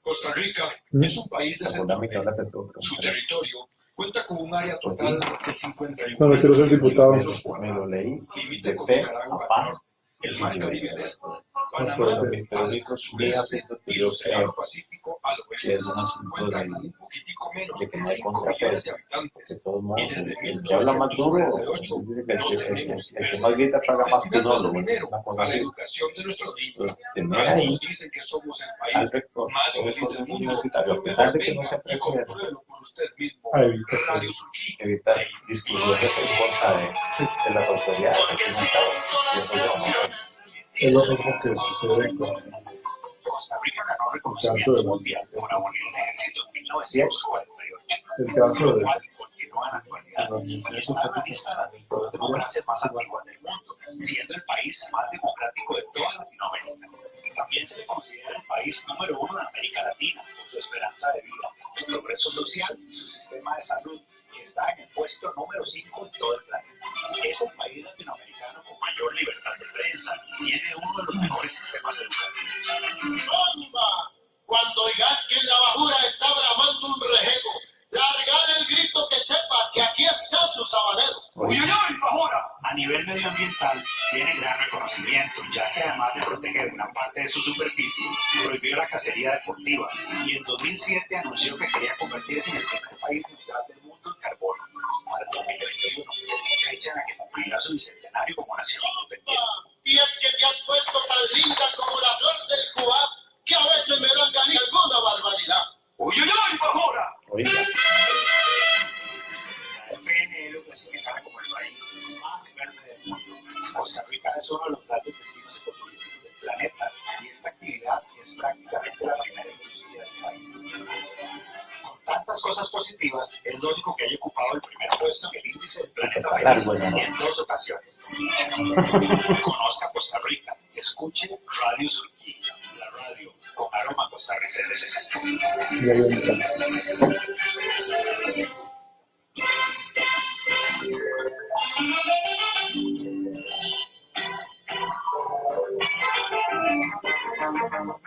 Costa Rica es un país de Centroamérica. Su territorio cuenta con un área total de 51.100 kilómetros cuadrados. Limita con Nicaragua al norte, el Mar Caribe al este, Panamá al sureste y el Océano Pacífico al oeste. Cuenta con un poquitico menos de 5 millones de habitantes y desde 1998 no tenemos inversión. Destinando dinero a la educación de nuestros niños. Algunos dicen que somos el país más feliz del mundo. Lo mejor venga y compruébelo por usted mismo. Radio Surquí. Evitas discusiones en contra de las autoridades. Es lo mismo que sucede con Costa Rica ganó reconocimiento mundial por abolir el ejército en 1948. el caso de Continúa en la actualidad y está en la lista de las democracias más antiguas del mundo, siendo el país más democrático de toda Latinoamérica. También se le considera el país número 1 de América Latina por su esperanza de vida, su progreso social y su sistema de salud, que está en el puesto número 5 en todo el planeta. Es el país latinoamericano con mayor libertad de prensa y tiene uno de los mejores sistemas educativos. ¡Bomba! Cuando oigas que en la bajura está bramando un rejego, largale el grito que sepa que aquí está su sabanero. ¡Uy, uy, uy, bajura! A nivel medioambiental tiene gran reconocimiento, ya que además de proteger una parte de su superficie, prohibió la cacería deportiva y en 2007 anunció que quería convertirse en el primer país neutral del mundo en carbono para el 2021, fecha en la que cumplirá su bicentenario como nación independiente. Y es que te has puesto tan linda como la flor del Cuba, que a veces me dan ganas de alguna barbaridad. ¡Uy, uy, uy, bajura! Oiga. La FNL lo clasificará como el país más verde del mundo. Costa Rica es uno de los grandes destinos ecoturísticos del planeta y esta actividad es prácticamente la primera industria del país. Con tantas cosas positivas, es lógico que haya ocupado el primer puesto en el índice del planeta Feliz en 2 ocasiones. Conozca Costa Rica, escuche Radio Surquí, la radio con aroma costarricense.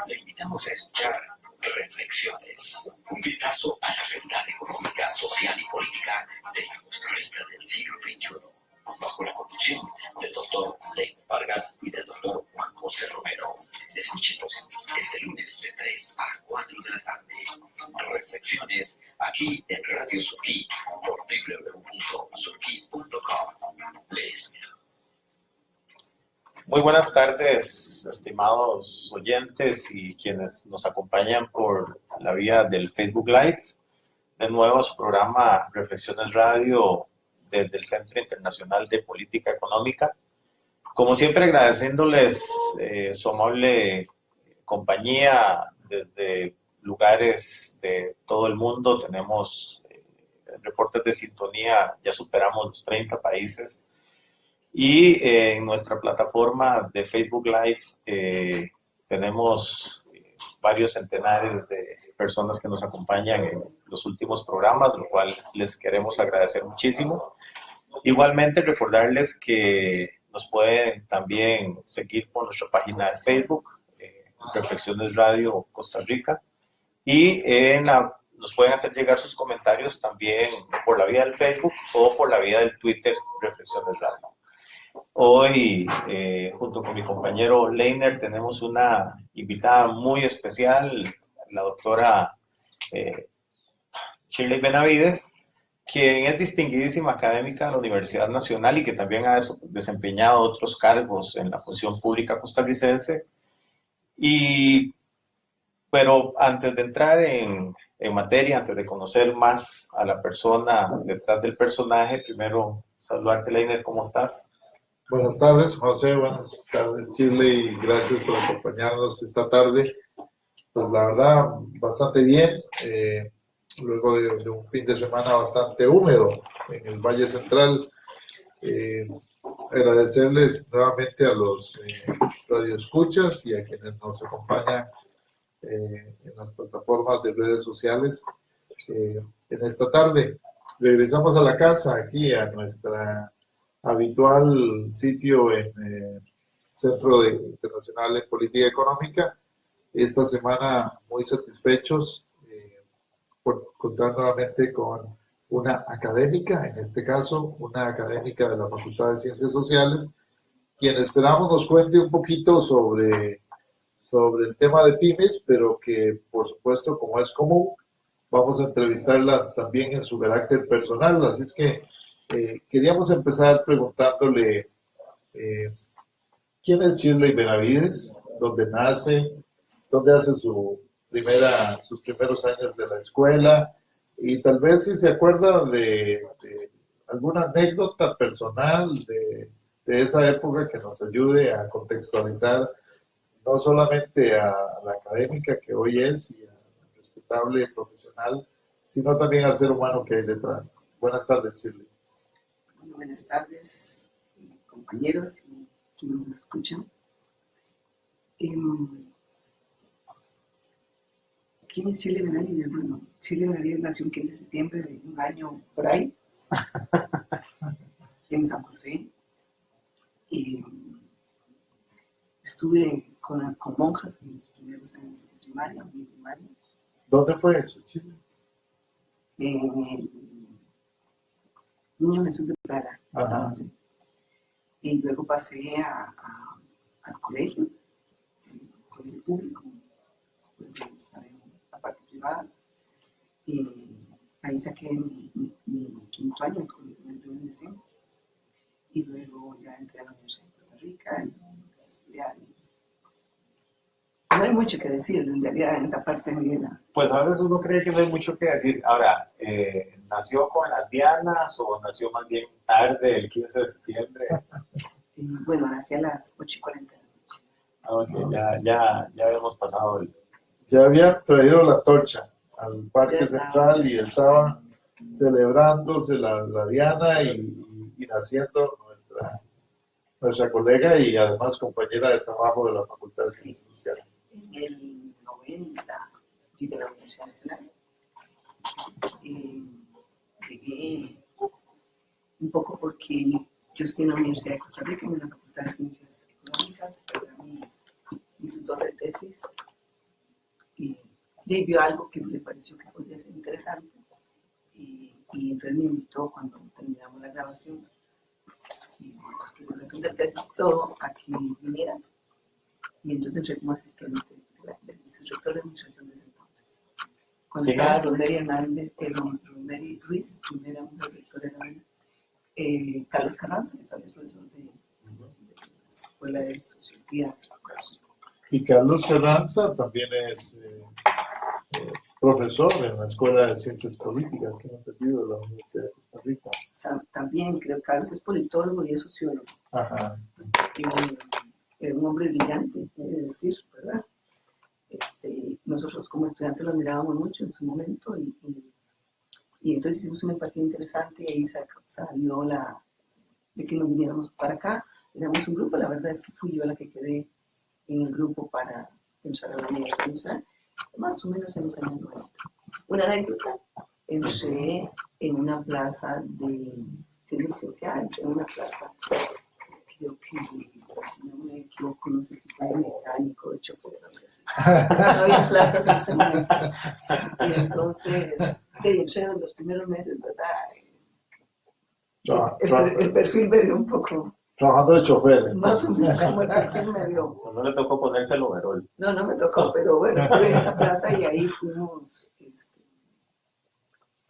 Le invitamos a escuchar Reflexiones, un vistazo a la realidad económica, social y política de la Costa Rica del siglo XXI, bajo la conducción del doctor Ley Vargas y del doctor Juan José Romero. Escúchenos este lunes de 3 a 4 de la tarde. Reflexiones aquí en Radio Surquí por www.surquí.com. Les Muy buenas tardes, estimados oyentes y quienes nos acompañan por la vía del Facebook Live. De nuevo su programa Reflexiones Radio desde el Centro Internacional de Política Económica. Como siempre, agradeciéndoles su amable compañía desde lugares de todo el mundo. Tenemos reportes de sintonía, ya superamos los 30 países. Y en nuestra plataforma de Facebook Live tenemos varios centenares de personas que nos acompañan en los últimos programas, lo cual les queremos agradecer muchísimo. Igualmente, recordarles que nos pueden también seguir por nuestra página de Facebook, Reflexiones Radio Costa Rica, y nos pueden hacer llegar sus comentarios también por la vía del Facebook o por la vía del Twitter, Reflexiones Radio. Hoy, junto con mi compañero Leiner, tenemos una invitada muy especial, la doctora Shirley Benavides, quien es distinguidísima académica de la Universidad Nacional y que también ha desempeñado otros cargos en la función pública costarricense. Pero antes de entrar en materia, antes de conocer más a la persona detrás del personaje, primero saludarte, Leiner, ¿cómo estás? Buenas tardes, José. Buenas tardes, Shirley. Gracias por acompañarnos esta tarde. Pues la verdad, bastante bien. Luego de un fin de semana bastante húmedo en el Valle Central. Agradecerles nuevamente a los radioescuchas y a quienes nos acompañan en las plataformas de redes sociales en esta tarde. Regresamos a la casa, aquí a nuestra habitual sitio en Centro Internacional en Política Económica. Esta semana muy satisfechos por contar nuevamente con una académica, en este caso una académica de la Facultad de Ciencias Sociales, quien esperamos nos cuente un poquito sobre el tema de pymes, pero que por supuesto, como es común, vamos a entrevistarla también en su carácter personal. Así es que queríamos empezar preguntándole quién es Shirley Benavides, dónde nace, dónde hace sus primeros años de la escuela, y tal vez si se acuerda de alguna anécdota personal de esa época que nos ayude a contextualizar no solamente a la académica que hoy es y al respetable profesional, sino también al ser humano que hay detrás. Buenas tardes, Shirley. Buenas tardes, compañeros y quienes nos escuchan. ¿Quién es Shirley Benavides? Bueno, Shirley Benavides nació el 15 de septiembre de un año por ahí, en San José. Estuve con monjas en los primeros años de primaria, muy primaria. ¿Dónde fue eso, Shirley? En el Niño Jesús de Praga, San José. Y luego pasé al colegio público, después de estar en la parte privada. Y ahí saqué mi quinto año en el primer deceno. Y luego ya entré a la Universidad de Costa Rica y empecé a estudiar. No hay mucho que decir en realidad en esa parte de mi vida. Pues a veces uno cree que no hay mucho que decir. Ahora, ¿nació con las dianas o nació más bien tarde, el 15 de septiembre? Bueno, nací a las 8:40 de la noche. Ok, ya habíamos pasado el... Ya había traído la torcha al Parque Central y estaba celebrándose la Diana y naciendo nuestra colega y además compañera de trabajo de la Facultad de Ciencias Sociales. En el 90 llegué a la Universidad Nacional. Llegué un poco porque yo estoy en la Universidad de Costa Rica, en la Facultad de Ciencias Económicas, era mi tutor de tesis, y vio algo que me pareció que podría ser interesante, y entonces me invitó cuando terminamos la grabación y la presentación de tesis, todo, a que viniera, y entonces entré como asistente del vicerrector de administración desde entonces. Cuando estaba Rosemary Ruiz, primera mujer rectora de la Carlos Carranza, que también es profesor de la Escuela de Sociología. Y Carlos Carranza también es profesor en la Escuela de Ciencias Políticas, que hemos entendido, de la Universidad de Costa Rica. También creo que Carlos es politólogo y es sociólogo. Ajá. Es un hombre brillante, he de decir, ¿verdad? Nosotros como estudiantes lo admirábamos mucho en su momento y entonces hicimos una partida interesante y ahí salió de que nos viniéramos para acá. Éramos un grupo, la verdad es que fui yo la que quedé en el grupo para entrar a la Universidad Nacional, más o menos en los años 90. Una anécdota, entré en una plaza siendo licenciada, entré en una plaza, creo que, si no me equivoco, no sé si fue mecánico, de chofer, no había plazas en ese momento. Y entonces, entré en los primeros meses, ¿verdad? El perfil me dio un poco... Trabajando de chofer. Más o menos como el perfil me dio. No le tocó ponerse el overol. No me tocó, pero bueno, estuve en esa plaza y ahí fuimos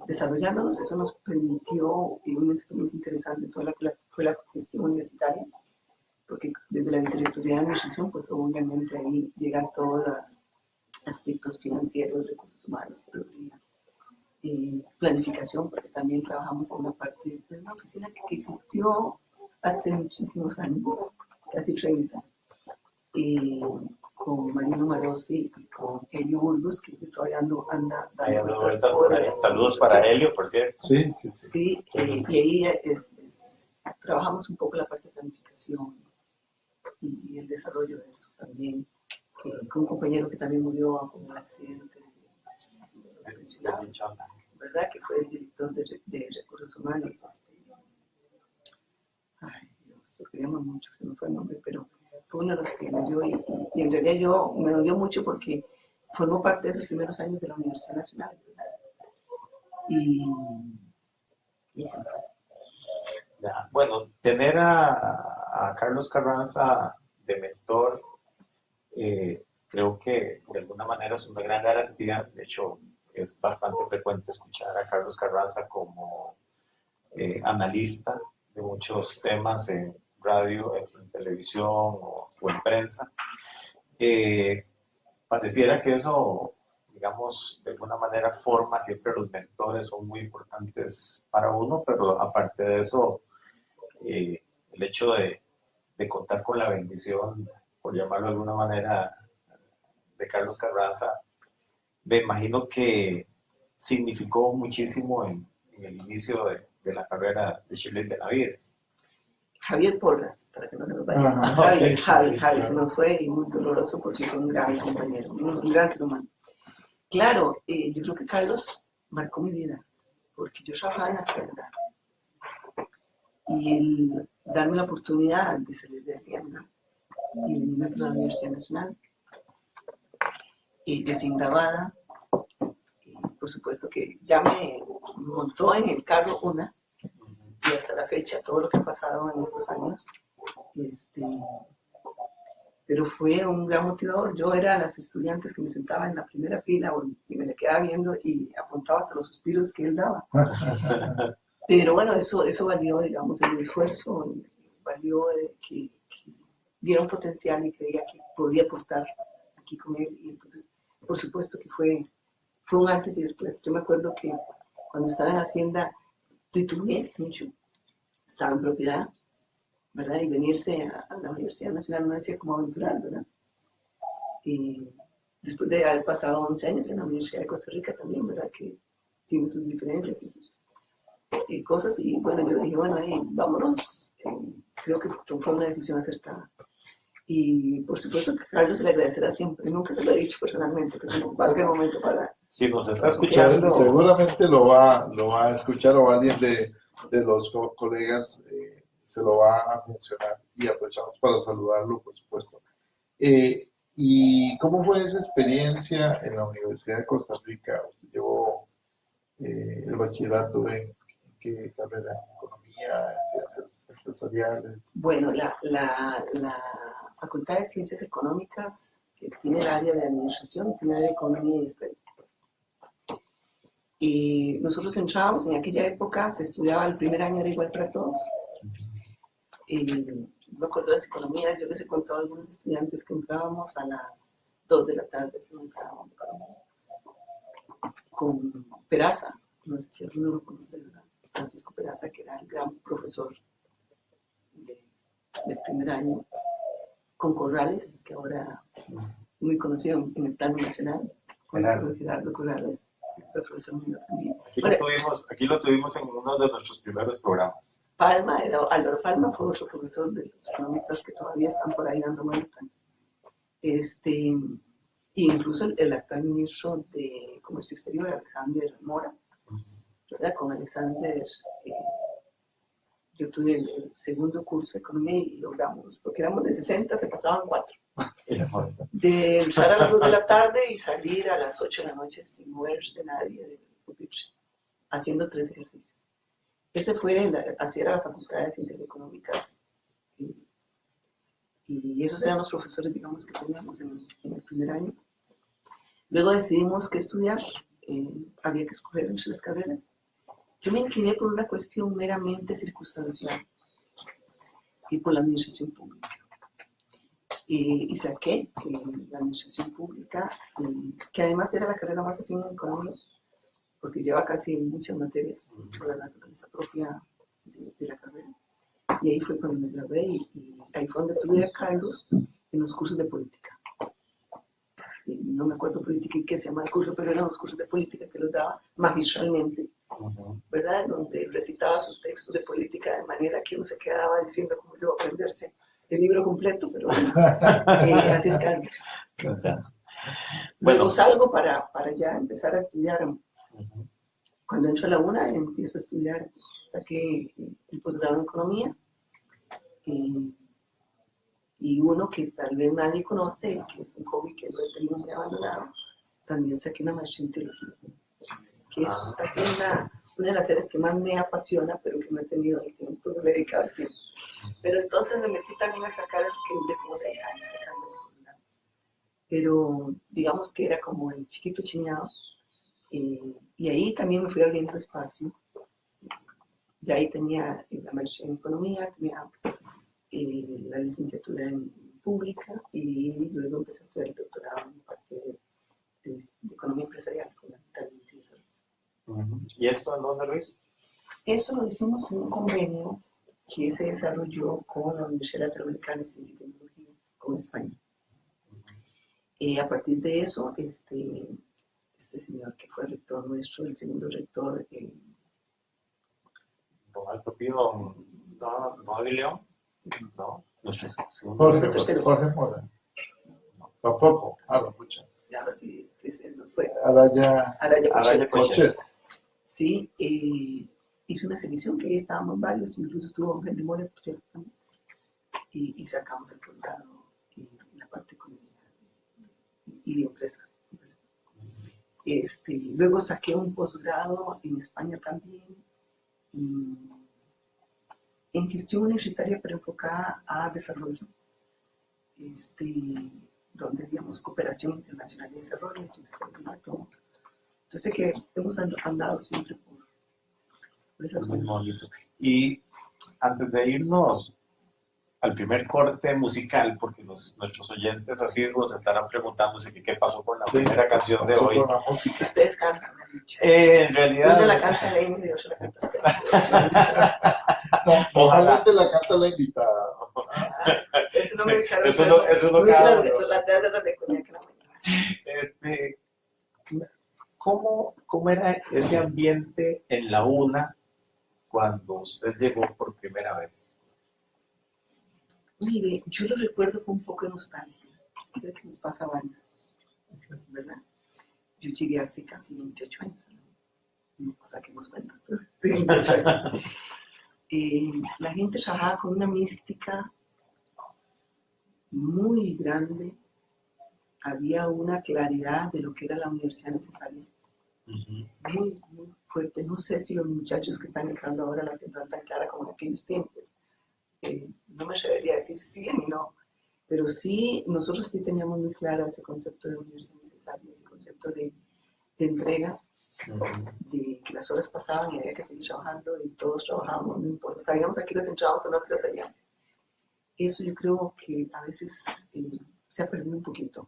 desarrollándonos. Eso nos permitió una experiencia interesante, fue la gestión universitaria, porque desde la Vicerrectoría de Administración, pues obviamente ahí llegan todos los aspectos financieros, recursos humanos, planificación, porque también trabajamos en una parte de una oficina que existió hace muchísimos años, casi 30, con Marino Marossi y con Helio Burgos, que todavía anda dando vueltas por ahí. Saludos para Helio, por cierto. Sí. Sí, y ahí trabajamos un poco la parte de planificación y el desarrollo de eso también, con un compañero que también murió con un accidente de los pensionados, ¿verdad? Que fue el director de recursos humanos. Ay, Dios, lo queríamos mucho, se me fue el nombre, pero fue uno de los que me dio y en realidad yo me dolió mucho porque formó parte de esos primeros años de la Universidad Nacional, ¿verdad? Y se me fue. Ya, bueno, tener a Carlos Carranza de mentor, creo que de alguna manera es una gran garantía. De hecho, es bastante frecuente escuchar a Carlos Carranza como analista de muchos temas en radio, en televisión o en prensa. Pareciera que eso, digamos, de alguna manera forma, siempre los mentores son muy importantes para uno, pero aparte de eso, el hecho de contar con la bendición, por llamarlo de alguna manera, de Carlos Carranza, me imagino que significó muchísimo en el inicio de la carrera de Shirley Benavides. Javier Porras, para que no se nos vaya. Ajá, Javi, se nos fue y muy doloroso porque fue un gran compañero, un gran ser humano. Claro, yo creo que Carlos marcó mi vida, porque yo trabajaba en Hacienda y el darme la oportunidad de salir de Hacienda y venirme para la Universidad Nacional, recién graduada, por supuesto que ya me montó en el carro una, y hasta la fecha, todo lo que ha pasado en estos años, pero fue un gran motivador. Yo era de las estudiantes que me sentaba en la primera fila y me le quedaba viendo y apuntaba hasta los suspiros que él daba. Pero bueno, eso valió, digamos, el esfuerzo, valió que viera un potencial y creía que podía aportar aquí con él. Y entonces, por supuesto que fue un antes y después. Yo me acuerdo que cuando estaba en Hacienda, titubeé mucho, estaba en propiedad, ¿verdad? Y venirse a la Universidad Nacional no decía como aventurar, ¿verdad? Y después de haber pasado 11 años en la Universidad de Costa Rica también, ¿verdad? Que tiene sus diferencias y sus cosas. Y bueno, yo dije, bueno, vámonos. Creo que fue una decisión acertada. Y por supuesto que Carlos se le agradecerá siempre. Nunca se lo he dicho personalmente, pero no valga el momento para... Si nos está escuchando... Seguramente lo va a escuchar o alguien de los colegas se lo va a mencionar y aprovechamos para saludarlo, por supuesto. ¿Y cómo fue esa experiencia en la Universidad de Costa Rica? ¿Usted llevó el bachillerato en qué carrera? ¿Economía, ciencias empresariales? Bueno, la Facultad de Ciencias Económicas tiene el área de administración y tiene el área de economía y estadística. Y nosotros entrábamos, en aquella época se estudiaba, el primer año era igual para todos. Me acuerdo de las economías, yo les he contado a algunos estudiantes que entrábamos a las 2 de la tarde, hacer un examen de economía. Con Peraza, no sé si alguno lo conoce, ¿verdad? Francisco Peraza, que era el gran profesor del primer año, con Corrales, que ahora muy conocido en el plano nacional, con Gerardo Corrales, profesor mío también. Aquí lo tuvimos en uno de nuestros primeros programas. Álvaro Palma fue otro profesor de los economistas que todavía están por ahí dando vueltas. Incluso el actual ministro de Comercio Exterior, Alexander Mora, ¿verdad? Con Alexander, yo tuve el segundo curso de economía y logramos, porque éramos de 60, se pasaban 4. De entrar a las 2 de la tarde y salir a las 8 de la noche sin moverse de nadie, haciendo 3 ejercicios. Así era la Facultad de Ciencias Económicas y esos eran los profesores, digamos, que teníamos en el primer año. Luego decidimos qué estudiar, había que escoger entre las carreras. Yo me incliné por una cuestión meramente circunstancial y por la administración pública. Y saqué la administración pública, que además era la carrera más afín en economía, porque lleva casi muchas materias por la naturaleza propia de la carrera. Y ahí fue cuando me gradué y ahí fue donde tuve a Carlos en los cursos de política. Y no me acuerdo política y qué se llama el curso, pero eran los cursos de política que los daba magistralmente, ¿verdad? Donde recitaba sus textos de política de manera que uno se quedaba diciendo cómo se va a aprenderse el libro completo, pero así es Carlos. Luego salgo para ya empezar a estudiar. Cuando entro a la UNA empiezo a estudiar, saqué el posgrado en economía y Y uno que tal vez nadie conoce, que es un hobby que lo he tenido muy abandonado, también saqué una maestría en teología, que es así una de las áreas que más me apasiona, pero que no he tenido el tiempo, no le he dedicado el tiempo. Pero entonces me metí también a sacar, que duré como 6 años sacando. Pero digamos que era como el chiquito chiñado, y ahí también me fui abriendo espacio. Ya ahí tenía la maestría en economía, tenía la licenciatura en pública, y luego empecé a estudiar el doctorado en parte de economía empresarial, fundamentalmente. ¿Y esto en dónde, Luis? Eso lo hicimos en un convenio que se desarrolló con la Universidad Latinoamericana de Ciencia y Tecnología, con España. A partir de eso, este señor que fue rector nuestro, el segundo rector, Don Alto Pío, no de León, no, nuestro segundo Jorge, rector. tercero. Jorge Mora. Tampoco. No, muchas. ahora sí, se nos fue. Araya Araya Pochet. Pochet. Sí, hizo una selección que ahí estábamos varios, incluso estuvo Henry Mora, por cierto, también, y sacamos el posgrado en la parte de economía y de empresa. Luego saqué un posgrado en España también, en gestión universitaria, pero enfocada a desarrollo, donde digamos cooperación internacional y desarrollo. Entonces que hemos andado siempre por esas Muy cosas. bonito. Y antes de irnos al primer corte musical, porque nuestros oyentes asiduos estarán preguntándose qué pasó con la primera canción de hoy. Con la música. Ustedes cantan, me han dicho. En realidad, Una la canta Amy y otra la canta usted. No, normalmente la canta la invitada. Eso no me avisaron. Eso no no hice cada las uno. guerras de Coñac. ¿Cómo era ese ambiente en la UNA cuando usted llegó por primera vez? Mire, yo lo recuerdo con un poco de nostalgia. Creo que nos pasa a varios, ¿verdad? Yo llegué hace casi 28 años, ¿no? Saquemos cuentas, pero sí, 28 años. La gente trabajaba con una mística muy grande. Había una claridad de lo que era la universidad necesaria, muy, muy fuerte. No sé si los muchachos que están entrando ahora la tendrán tan clara como en aquellos tiempos. No me atrevería a decir sí ni no, pero sí, nosotros sí teníamos muy claro ese concepto de universidad necesaria, ese concepto de entrega, de que las horas pasaban y había que seguir trabajando y todos trabajábamos, no importa, sabíamos a qué les entrábamos, pero no que lo salíamos. Eso yo creo que a veces se ha perdido un poquito.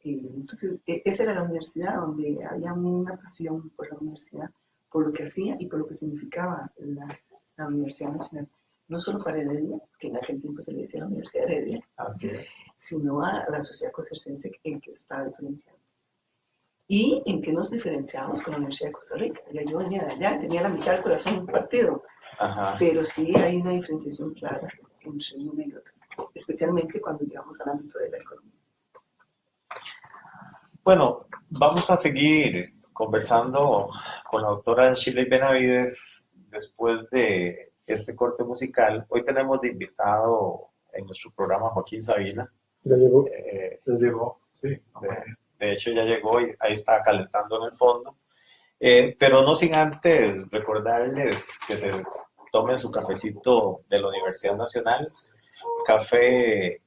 Entonces, esa era la universidad, donde había una pasión por la universidad, por lo que hacía y por lo que significaba la Universidad Nacional. No solo para Heredia, que en aquel tiempo se le decía la Universidad de Heredia, sino a la sociedad costarricense en que está diferenciando. Y en que nos diferenciamos con la Universidad de Costa Rica. Ya yo venía de allá, tenía la mitad del corazón un partido, pero sí hay una diferenciación clara entre uno y otro, especialmente cuando llegamos al ámbito de la economía. Bueno, vamos a seguir conversando con la doctora Shirley Benavides después de este corte musical. Hoy tenemos de invitado en nuestro programa Joaquín Sabina. Ya llegó. Ya llegó, sí. De hecho, ya llegó y ahí está calentando en el fondo. Pero no sin antes recordarles que se tomen su cafecito de la Universidad Nacional, café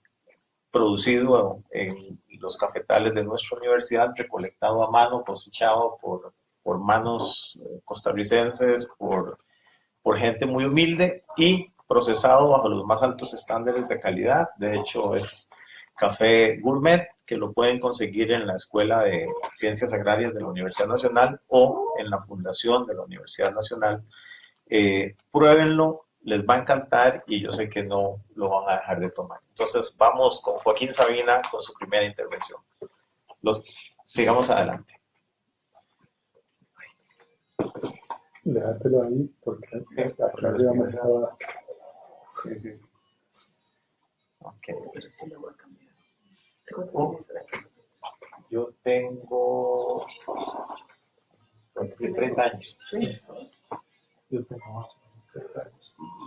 producido en los cafetales de nuestra universidad, recolectado a mano, cosechado por manos costarricenses, por gente muy humilde y procesado bajo los más altos estándares de calidad. De hecho, es café gourmet, que lo pueden conseguir en la Escuela de Ciencias Agrarias de la Universidad Nacional o en la Fundación de la Universidad Nacional. Pruébenlo, les va a encantar y yo sé que no lo van a dejar de tomar. Entonces vamos con Joaquín Sabina con su primera intervención. Sigamos adelante. Déjatelo ahí porque acá arriba me estaba... Sí. Ok. Pero sí lo voy a cambiar. ¿Cuánto tienes aquí? Yo tengo 30 años. Sí. Yo tengo más o menos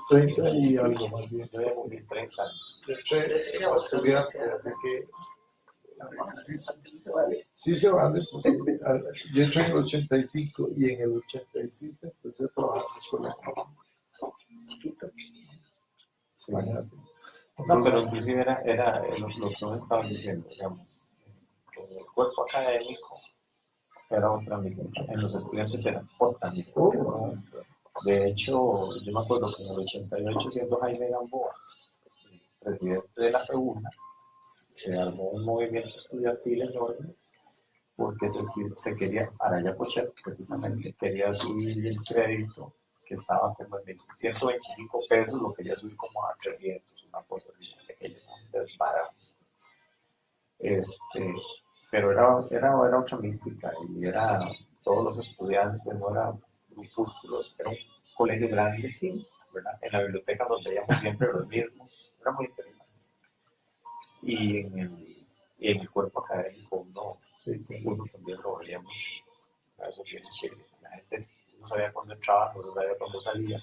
30 y algo más bien. Yo ya cumplí 30 años. Yo entré Pero ese era como otra estudiante, universidad. así que Se vale. sí se vale, porque yo entré en el 85 y en el 87 empecé a trabajar en la escuela. Chiquito. Sí, imagínate. No, pero inclusive era lo que nos estaban diciendo, digamos, que el cuerpo académico era otra amistad, en los estudiantes era otra amistad. De hecho, yo me acuerdo que en el 88, siendo Jaime Gamboa presidente de la FEUNA, se armó un movimiento estudiantil enorme porque se quería, Araya Pochero precisamente, quería subir el crédito que estaba como en 125 pesos, lo quería subir como a 300, una cosa así, de aquellos desbaratos. Pero era otra mística y era todos los estudiantes, no eran grupúsculos, era un colegio grande, Sí. ¿verdad? En la biblioteca nos veíamos siempre los mismos, era muy interesante. Y en el cuerpo académico uno también lo veía mucho. Eso que es chévere. La gente no sabía cuándo entraba, no sabía cuándo salía.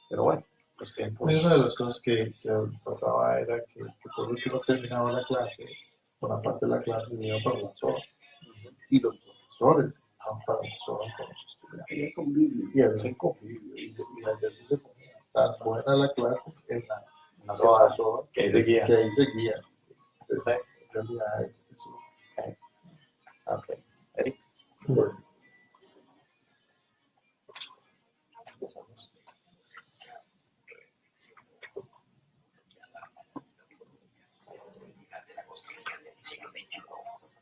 Pero bueno, los tiempos. Y una de las cosas que pasaba era que por último terminaba la clase, una parte de la clase se iba para la zona. Y los profesores iban para la zona con los estudiantes. Había convivio. Y había convivio. Y a veces se ponía tan buena la clase en la zona, zona que ahí seguía. Que ahí seguía. Entonces, Sí. en realidad eso. Sí. Ok. Eric. Bueno. Empezamos. De la Constitución del siglo XXI,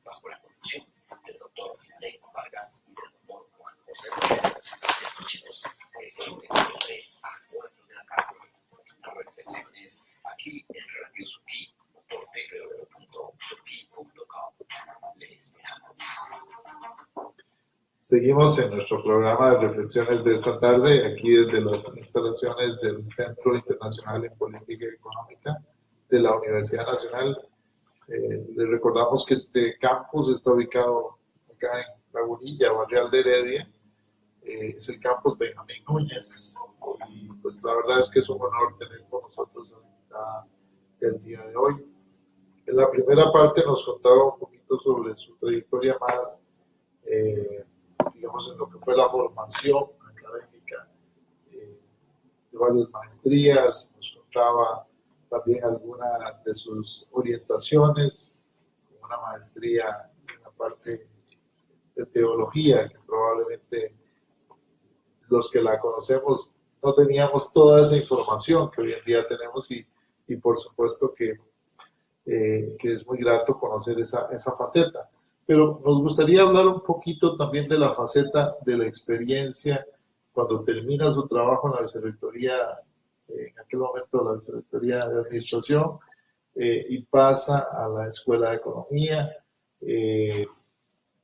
bajo la conducción del doctor Leo Vargas y del doctor Juan José Rodríguez. Escuchemos este lunes de 3 a 4 de la tarde. Reflexiones aquí en Radio Suki, www.suki.com. Les esperamos. Seguimos en nuestro programa de reflexiones de esta tarde, aquí desde las instalaciones del Centro Internacional en Política Económica de la Universidad Nacional. Les recordamos que este campus está ubicado acá en Lagunilla, Barrial de Heredia. Es el campus Benjamín Núñez. Y pues la verdad es que es un honor tener con nosotros el día de hoy. En la primera parte nos contaba un poquito sobre su trayectoria más, digamos, en lo que fue la formación académica de varias maestrías. Nos contaba también algunas de sus orientaciones, una maestría en la parte de teología, que probablemente los que la conocemos no teníamos toda esa información que hoy en día tenemos y por supuesto que es muy grato conocer esa faceta. Pero nos gustaría hablar un poquito también de la faceta de la experiencia cuando termina su trabajo en la vicerrectoría, en aquel momento la vicerrectoría de administración, y pasa a la escuela de economía,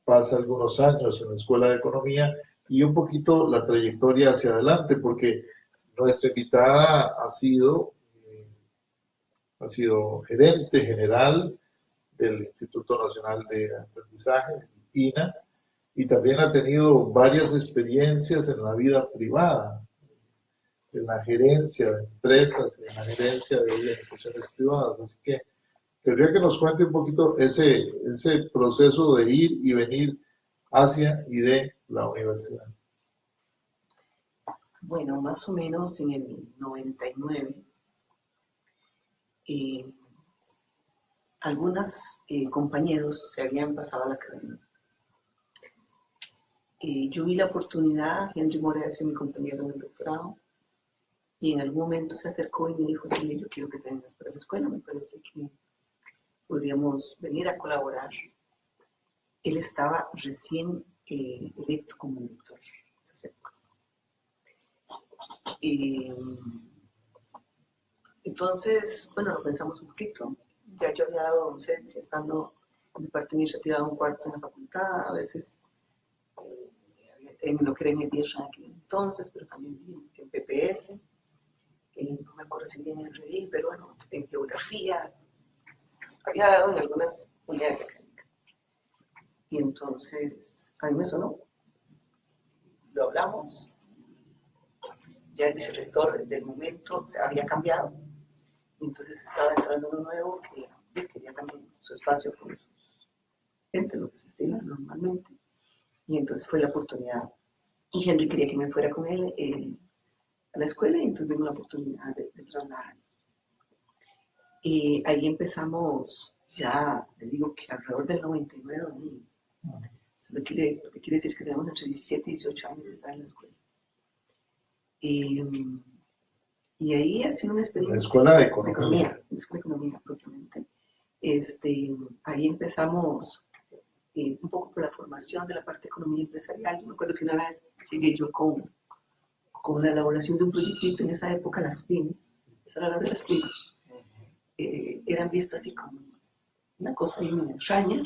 pasa algunos años en la escuela de economía y un poquito la trayectoria hacia adelante, porque nuestra invitada ha sido gerente general del Instituto Nacional de Aprendizaje, INA, y también ha tenido varias experiencias en la vida privada, en la gerencia de empresas, en la gerencia de organizaciones privadas. Así que querría que nos cuente un poquito ese proceso de ir y venir hacia y de la universidad. Bueno, más o menos en el 99, algunos compañeros se habían pasado a la academia. Yo vi la oportunidad, Henry Morea, mi compañero en el doctorado, y en algún momento se acercó y me dijo, sí, yo quiero que te vengas para la escuela, me parece que podríamos venir a colaborar. Él estaba recién electo como director en esas épocas. Entonces, bueno, lo pensamos un poquito. Ya yo había dado docencia, estando en mi parte administrativa un cuarto en la facultad, a veces en lo que era en el en aquel entonces, pero también en PPS, no me acuerdo si bien en RI, pero bueno, en geografía, había dado en algunas unidades académicas. Y entonces, a mí me sonó, lo hablamos, ya el vicerrector del momento se había cambiado. Entonces estaba entrando uno nuevo que quería también su espacio con sus gente, lo que se estila normalmente. Y entonces fue la oportunidad. Y Henry quería que me fuera con él a la escuela y entonces vimos la oportunidad de trasladarnos. Y ahí empezamos ya, le digo que alrededor del 99-2000. Lo que quiere decir que tenemos entre 17 y 18 años de estar en la escuela. Y ahí ha sido una experiencia. La escuela de economía. La escuela de economía propiamente. Ahí empezamos un poco por la formación de la parte de economía empresarial. Yo me acuerdo que una vez llegué yo con la elaboración de un proyectito en esa época, las pymes, esa era la de las pymes, eran vistas así como una cosa ahí muy extraña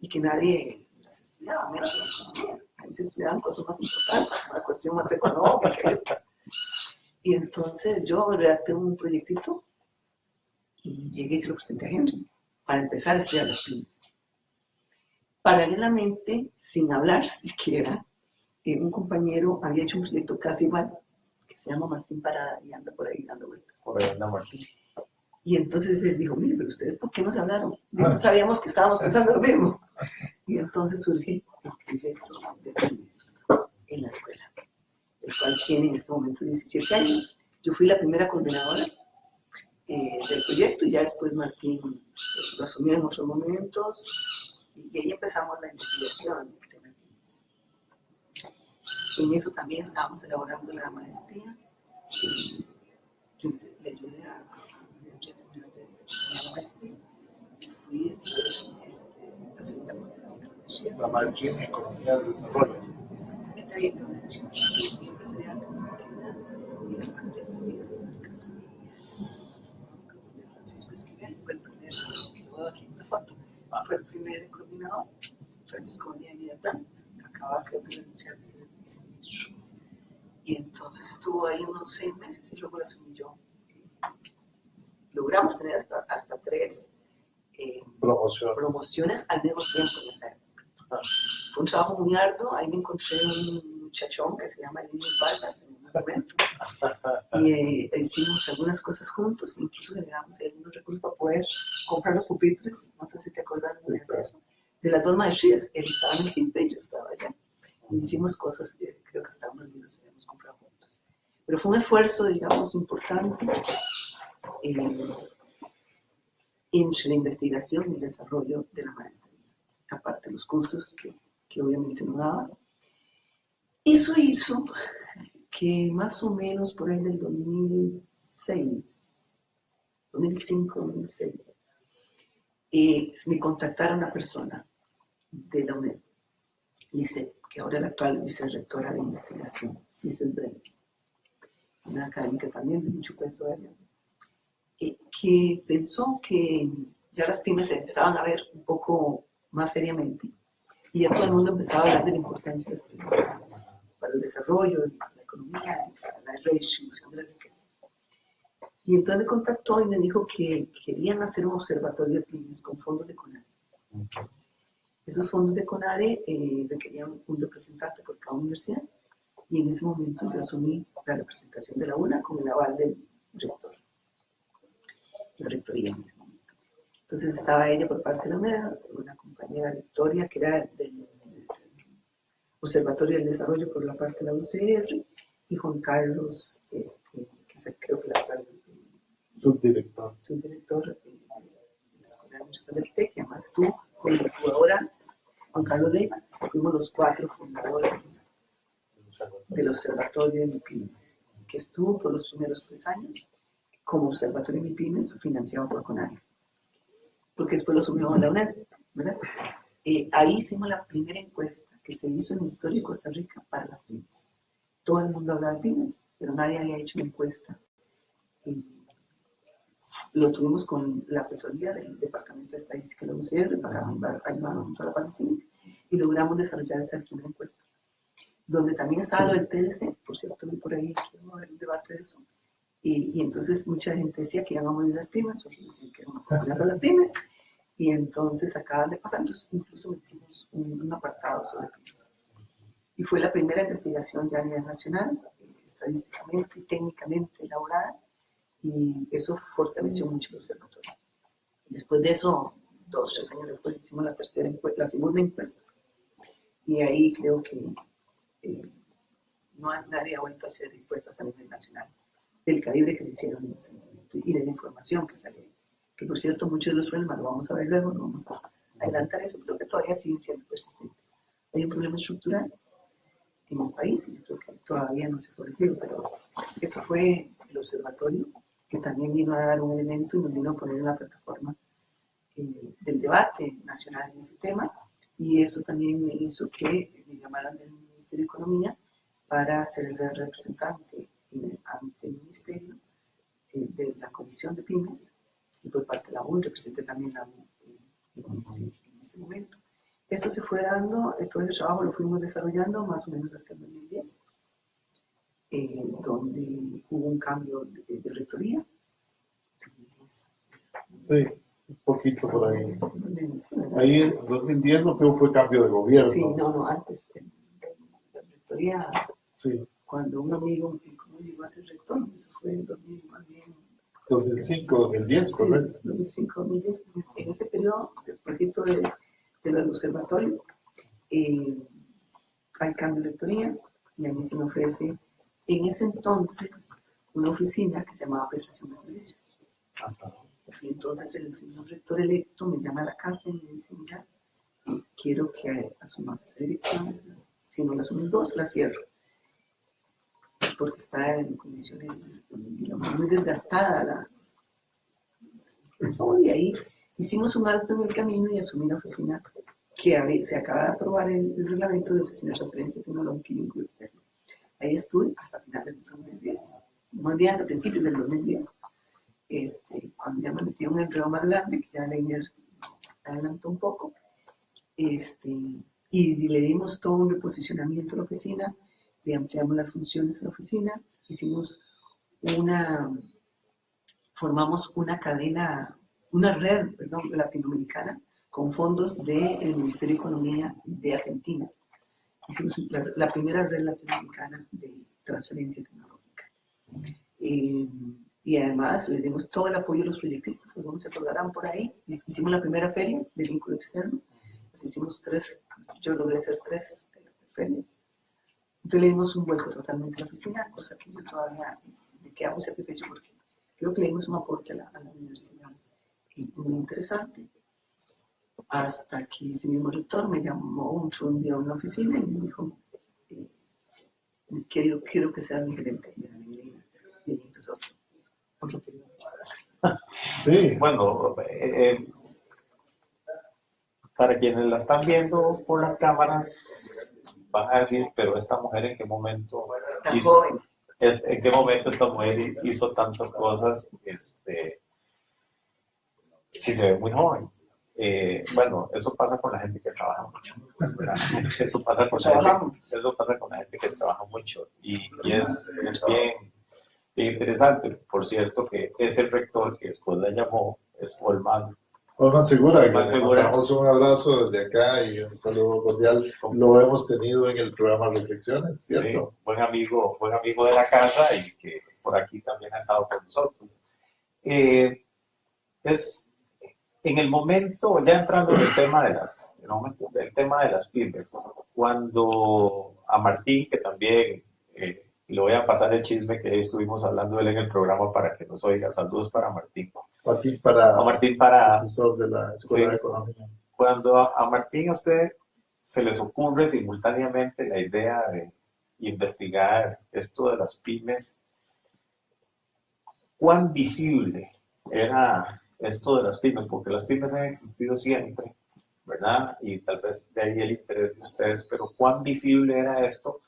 y que nadie las estudiaba, menos la economía. Ahí se estudiaban cosas más importantes, una cuestión macroeconómica. Y entonces yo redacté un proyectito y llegué y se lo presenté a Henry para empezar a estudiar las pymes. Paralelamente, sin hablar siquiera, un compañero había hecho un proyecto casi igual, que se llama Martín Parada y anda por ahí dando vueltas. Por ahí anda Martín. Y entonces él dijo, mire, pero ustedes, ¿por qué no se hablaron? No sabíamos que estábamos pensando lo mismo. Y entonces surge el proyecto de pymes en la escuela, el cual tiene en este momento 17 años. Yo fui la primera coordinadora del proyecto y ya después Martín lo asumió en otros momentos y ahí empezamos la investigación del tema de pymes. En eso también estábamos elaborando la maestría. Yo le ayudé a terminar de diseñar la maestría y fui después la segunda coordinadora de la maestría. La maestría en economía del desarrollo. Exactamente, ahí intervención empresarial, competitividad y la parte de políticas públicas. Francisco Esquivel fue el primero que lo veo aquí en la foto. Fue el primer coordinador, Francisco venía de Planes, acababa creo que renunciar de ser el viceministro. Y entonces estuvo ahí unos 6 meses y luego lo asumí yo. Logramos tener hasta 3 promociones al mismo tiempo en esa época. Fue un trabajo muy arduo. Ahí me encontré un muchachón que se llama Linus Vargas en un momento. Y hicimos algunas cosas juntos, incluso generamos algunos recursos para poder comprar los pupitres. No sé si te acuerdas de eso. De las 2 maestrías, él estaba en el CIMPE y yo estaba allá. Y hicimos cosas, creo que hasta unos libros habíamos comprado juntos. Pero fue un esfuerzo, digamos, importante entre la investigación y el desarrollo de la maestría, aparte de los cursos que obviamente no daba. Eso hizo que más o menos por ahí del 2005-2006, me contactara una persona de la UNED, que ahora es la actual vicerrectora de investigación, Lizeth Brenes, una académica también de mucho peso ella, que pensó que ya las pymes se empezaban a ver un poco más seriamente y ya todo el mundo empezaba a hablar de la importancia de las pymes para el desarrollo de la economía y para la redistribución de la riqueza. Y entonces me contactó y me dijo que querían hacer un observatorio de pymes con fondos de CONARE. Esos fondos de CONARE requerían un representante por cada universidad y en ese momento yo asumí la representación de la UNA con el aval del rector, la rectoría en ese momento. Entonces estaba ella por parte de la UNED, una compañera Victoria que era del Observatorio del Desarrollo por la parte de la UCR y Juan Carlos, que creo que es el actual subdirector de la Escuela de Administración del TEC, y además tú con el incubadora Juan Carlos Leiva, fuimos los 4 fundadores del Observatorio de MIPYMES, que estuvo por los primeros 3 años como Observatorio de MIPYMES financiado por CONARE, porque después lo asumió la UNED, ¿verdad? Ahí hicimos la primera encuesta que se hizo en la historia de Costa Rica para las pymes. Todo el mundo hablaba de pymes, pero nadie había hecho una encuesta. Y lo tuvimos con la asesoría del Departamento de Estadística de la UCR para ayudarnos en toda la parte técnica y logramos desarrollar esa primera encuesta, donde también estaba lo del TLC, por cierto, vi por ahí que iba a haber un debate de eso. Y entonces mucha gente decía que iban a morir las pymes, otros decían que era una oportunidad para las pymes. Y entonces acaban de pasar, entonces incluso metimos un apartado sobre pymes. Y fue la primera investigación ya a nivel nacional, estadísticamente y técnicamente elaborada, y eso fortaleció mucho el observatorio. Después de eso, 2 o 3 años después, hicimos la segunda encuesta, y ahí creo que nadie ha vuelto a hacer encuestas a nivel nacional del calibre que se hicieron en ese momento y de la información que sale. Que por cierto, muchos de los problemas lo vamos a ver luego, no vamos a adelantar eso, pero que todavía siguen siendo persistentes. Hay un problema estructural en el país y yo creo que todavía no se ha corregido, pero eso fue el observatorio que también vino a dar un elemento y nos vino a poner en la plataforma del debate nacional en ese tema, y eso también me hizo que me llamaran del Ministerio de Economía para ser el representante ante el Ministerio de la Comisión de Pymes, y por parte de la UN representé también la UN en ese momento. Eso se fue dando, todo ese trabajo lo fuimos desarrollando más o menos hasta el 2010, donde hubo un cambio de rectoría. Sí, un poquito por ahí. Ahí en 2010 no creo que fue cambio de gobierno. Sí, no, antes. La rectoría, sí. Cuando un amigo ¿cómo llegó a ser rector? Eso fue en 2005, 2010, correcto. Sí, 2005, 2010. En ese periodo, despuésito del observatorio, hay cambio de rectoría y a mí se me ofrece en ese entonces una oficina que se llamaba Prestación de Servicios. Y entonces el señor rector electo me llama a la casa y me dice, mira, quiero que asumas esa dirección, si no la asumes vos, la cierro. Porque está en condiciones, digamos, muy desgastada y ahí hicimos un alto en el camino y asumí la oficina que se acaba de aprobar el reglamento de oficina de referencia tecnológica y vínculo externo. Ahí estuve hasta finales del 2010, más bien hasta principios del 2010, cuando ya me metieron en el enredo más grande, que ya Leiner adelantó un poco, y le dimos todo un reposicionamiento a la oficina, le ampliamos las funciones a la oficina, formamos una red latinoamericana con fondos del Ministerio de Economía de Argentina. Hicimos la primera red latinoamericana de transferencia tecnológica. Y además le dimos todo el apoyo a los proyectistas, que algunos se acordarán por ahí. Hicimos la primera feria de vínculo externo. Hicimos 3, yo logré hacer 3 ferias. Entonces le dimos un vuelco totalmente a la oficina, cosa que yo todavía me quedo muy satisfecho porque creo que le dimos un aporte a la universidad muy interesante. Hasta que ese mismo rector me llamó un día a una oficina y me dijo, quiero que sea mi gerente. Y ahí empezó otro periodo. Sí. Bueno, para quienes la están viendo por las cámaras, van a decir, pero esta mujer en qué momento hizo, en qué momento esta mujer hizo tantas cosas, si se ve muy joven. Bueno, eso pasa con la gente que trabaja mucho, ¿verdad? Eso pasa con la gente que trabaja mucho y es bien interesante. Por cierto, que ese rector que después la llamó es Olman Segura, que le mandamos un abrazo desde acá y un saludo cordial. Lo hemos tenido en el programa Reflexiones, ¿cierto? Sí, buen amigo de la casa y que por aquí también ha estado con nosotros. En el momento, ya entrando en el tema de las pymes, cuando a Martín, que también le voy a pasar el chisme que estuvimos hablando de él en el programa para que nos oiga, saludos para Martín. Martín profesor de la Escuela de Economía. Cuando a Martín a usted se les ocurre simultáneamente la idea de investigar esto de las pymes, ¿cuán visible era esto de las pymes? Porque las pymes han existido siempre, ¿verdad? Y tal vez de ahí el interés de ustedes, pero ¿cuán visible era esto?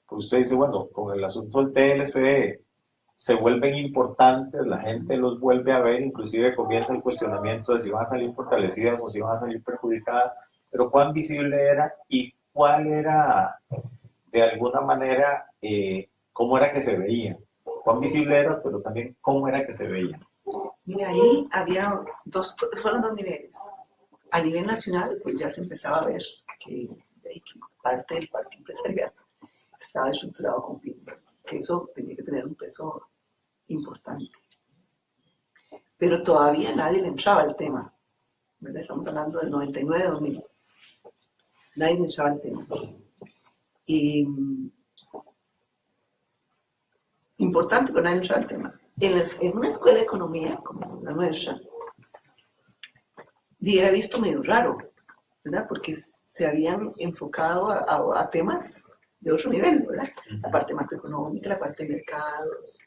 Pues usted dice, bueno, con el asunto del TLC se vuelven importantes, la gente los vuelve a ver, inclusive comienza el cuestionamiento de si van a salir fortalecidas o si van a salir perjudicadas, pero ¿cuán visible era y cuál era, de alguna manera, cómo era que se veían? ¿Cuán visible eras, pero también cómo era que se veían? Mira, ahí fueron 2 niveles. A nivel nacional, pues ya se empezaba a ver que parte del parque empresarial estaba estructurado con pymes. que eso tenía que tener un peso importante. Pero todavía nadie le entraba al tema, ¿verdad? Estamos hablando del 99-2000. Nadie le entraba al tema. Y importante, pero nadie le entraba al tema. En una escuela de economía como la nuestra, era visto medio raro, ¿verdad? Porque se habían enfocado a temas de otro nivel, ¿verdad? La parte macroeconómica, la parte de mercados.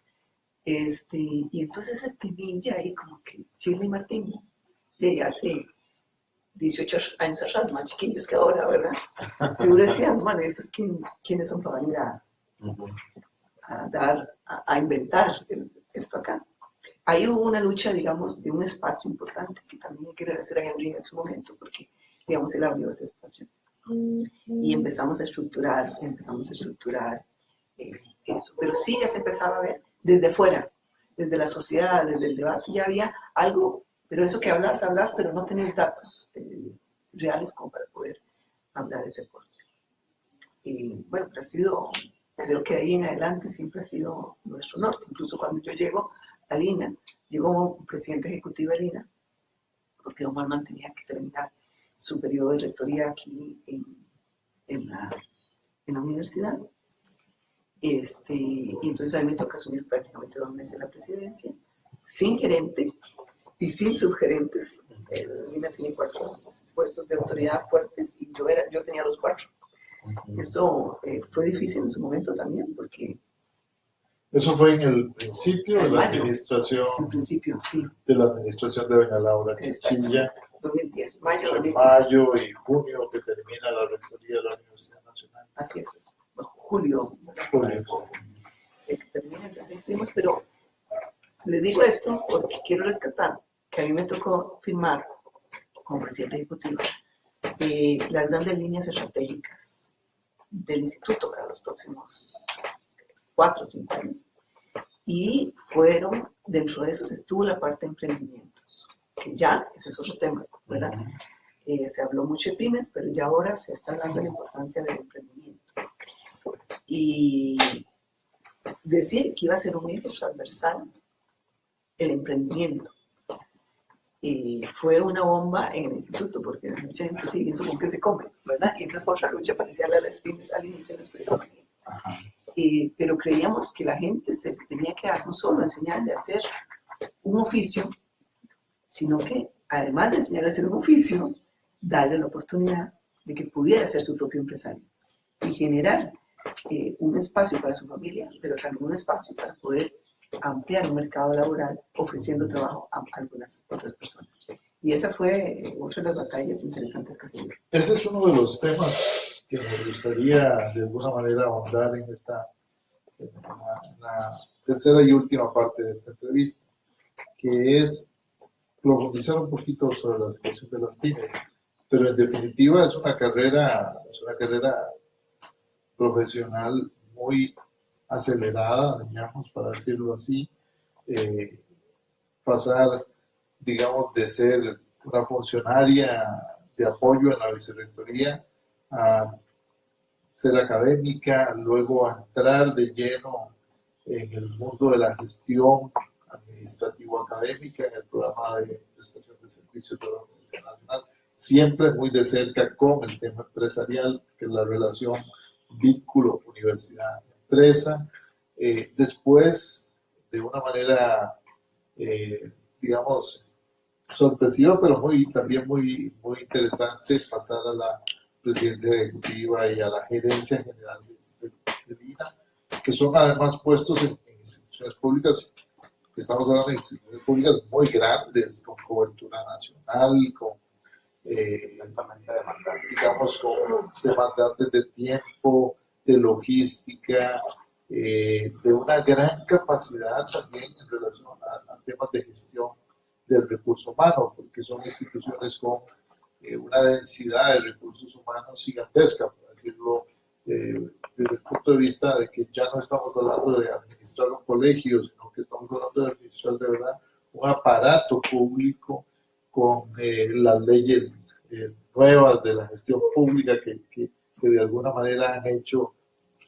Y entonces ese temilla ahí como que Chile y Martín, de hace 18 años atrás, más chiquillos que ahora, ¿verdad? Seguro decían, bueno, ¿estos quiénes son para venir a inventar esto acá? Ahí hubo una lucha, digamos, de un espacio importante que también hay que agradecer a Henry en su momento, porque, digamos, él abrió ese espacio. Y empezamos a estructurar eso. Pero sí, ya se empezaba a ver desde fuera, desde la sociedad, desde el debate, ya había algo, pero eso que hablas, pero no tenés datos reales como para poder hablar ese puesto. Bueno, pero ha sido, creo que de ahí en adelante siempre ha sido nuestro norte. Incluso cuando yo llego a Lina, llegó un presidente ejecutivo de Lina, porque Don Juan tenía que terminar su periodo de rectoría aquí en la universidad. Y entonces a mí me toca asumir prácticamente 2 meses la presidencia, sin gerente y sin subgerentes. Lina tiene 4 puestos de autoridad fuertes y yo tenía los 4. Eso fue difícil en su momento también, porque... Eso fue en el principio de la administración. En principio, sí. De la administración de doña Laura Chinchilla. 2010, mayo de 2010. Mayo y junio que termina la rectoría de la Universidad Nacional. Así es. Julio. Que termina, entonces ahí estuvimos, pero le digo esto porque quiero rescatar que a mí me tocó firmar como presidente ejecutivo las grandes líneas estratégicas del instituto para los próximos 4 o 5 años. Y fueron, dentro de esos estuvo la parte de emprendimientos, que ya, ese es otro tema, ¿verdad? Se habló mucho de pymes, pero ya ahora se está hablando de la importancia del emprendimiento. Y decir que iba a ser un eje transversal el emprendimiento. Fue una bomba en el instituto, porque mucha gente se hizo con que se come, ¿verdad? Y entonces fue otra lucha parecida a las pymes al inicio de la escuela. Pero creíamos que la gente se tenía que dar no solo enseñarle a hacer un oficio, sino que además de enseñarle a hacer un oficio, darle la oportunidad de que pudiera ser su propio empresario y generar un espacio para su familia, pero también un espacio para poder ampliar un mercado laboral ofreciendo trabajo a algunas otras personas. Y esa fue otra de las batallas interesantes que se dio. Ese es uno de los temas que me gustaría de alguna manera ahondar en la tercera y última parte de esta entrevista, que es profundizar un poquito sobre la situación de las pymes. Pero en definitiva es una carrera profesional muy acelerada, digamos, para decirlo así, pasar, digamos, de ser una funcionaria de apoyo en la vicerrectoría a ser académica, luego a entrar de lleno en el mundo de la gestión administrativo-académica en el programa de prestación de servicios de la Universidad Nacional, siempre muy de cerca con el tema empresarial, que es la relación vínculo universidad-empresa. Después, de una manera, digamos, sorpresiva, pero también muy interesante, pasar a la presidenta ejecutiva y a la gerencia general de Lina, que son además puestos en instituciones públicas, que estamos hablando de instituciones públicas muy grandes, con cobertura nacional, con digamos, con demandantes de tiempo, de logística, de una gran capacidad también en relación a temas de gestión del recurso humano, porque son instituciones con una densidad de recursos humanos gigantesca, por decirlo, desde el punto de vista de que ya no estamos hablando de administrar un colegio, sino que estamos hablando de administrar de verdad un aparato público con las leyes nuevas de la gestión pública que de alguna manera han hecho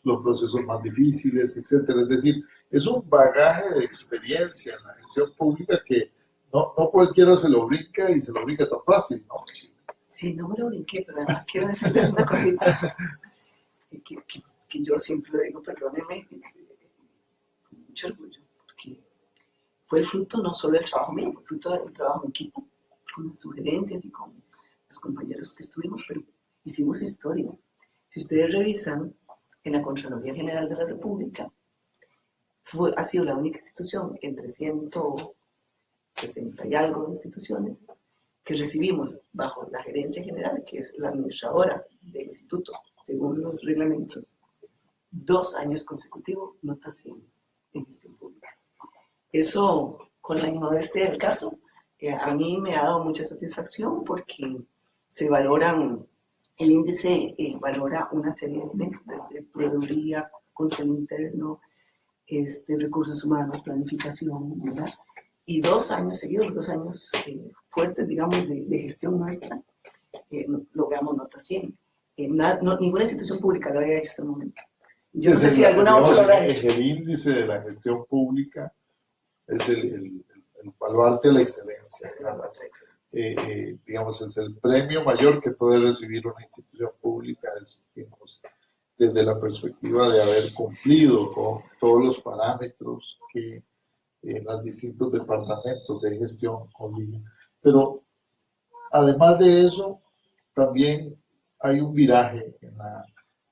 los procesos más difíciles, etcétera. Es decir, es un bagaje de experiencia en la gestión pública que no cualquiera se lo brinca y se lo brinca tan fácil, ¿no? Sí, no me lo brinqué, pero además quiero decirles una cosita que yo siempre lo digo, perdónenme, con mucho orgullo, porque fue el fruto no solo del trabajo mío, fue el fruto del trabajo en equipo, con las sugerencias y con los compañeros que estuvimos, pero hicimos historia. Si ustedes revisan, en la Contraloría General de la República, ha sido la única institución entre 160 y algo de instituciones que recibimos bajo la gerencia general, que es la administradora del instituto, según los reglamentos, 2 años consecutivos, nota 100 en gestión pública. Eso, con la inmodestia del caso, a mí me ha dado mucha satisfacción porque se valoran, el índice valora una serie de elementos de proveeduría, control interno, recursos humanos, planificación, ¿verdad? Y 2 años seguidos, 2 años fuertes, digamos, de gestión nuestra, logramos nota 100. Ninguna institución pública lo había hecho hasta el momento. Yo no sé si alguna otra lo habrá hecho. El índice de la gestión pública es el baluarte de la excelencia. Digamos, es el premio mayor que puede recibir una institución pública, es, digamos, desde la perspectiva de haber cumplido con todos los parámetros que los distintos departamentos de gestión obligan. Pero además de eso, también hay un viraje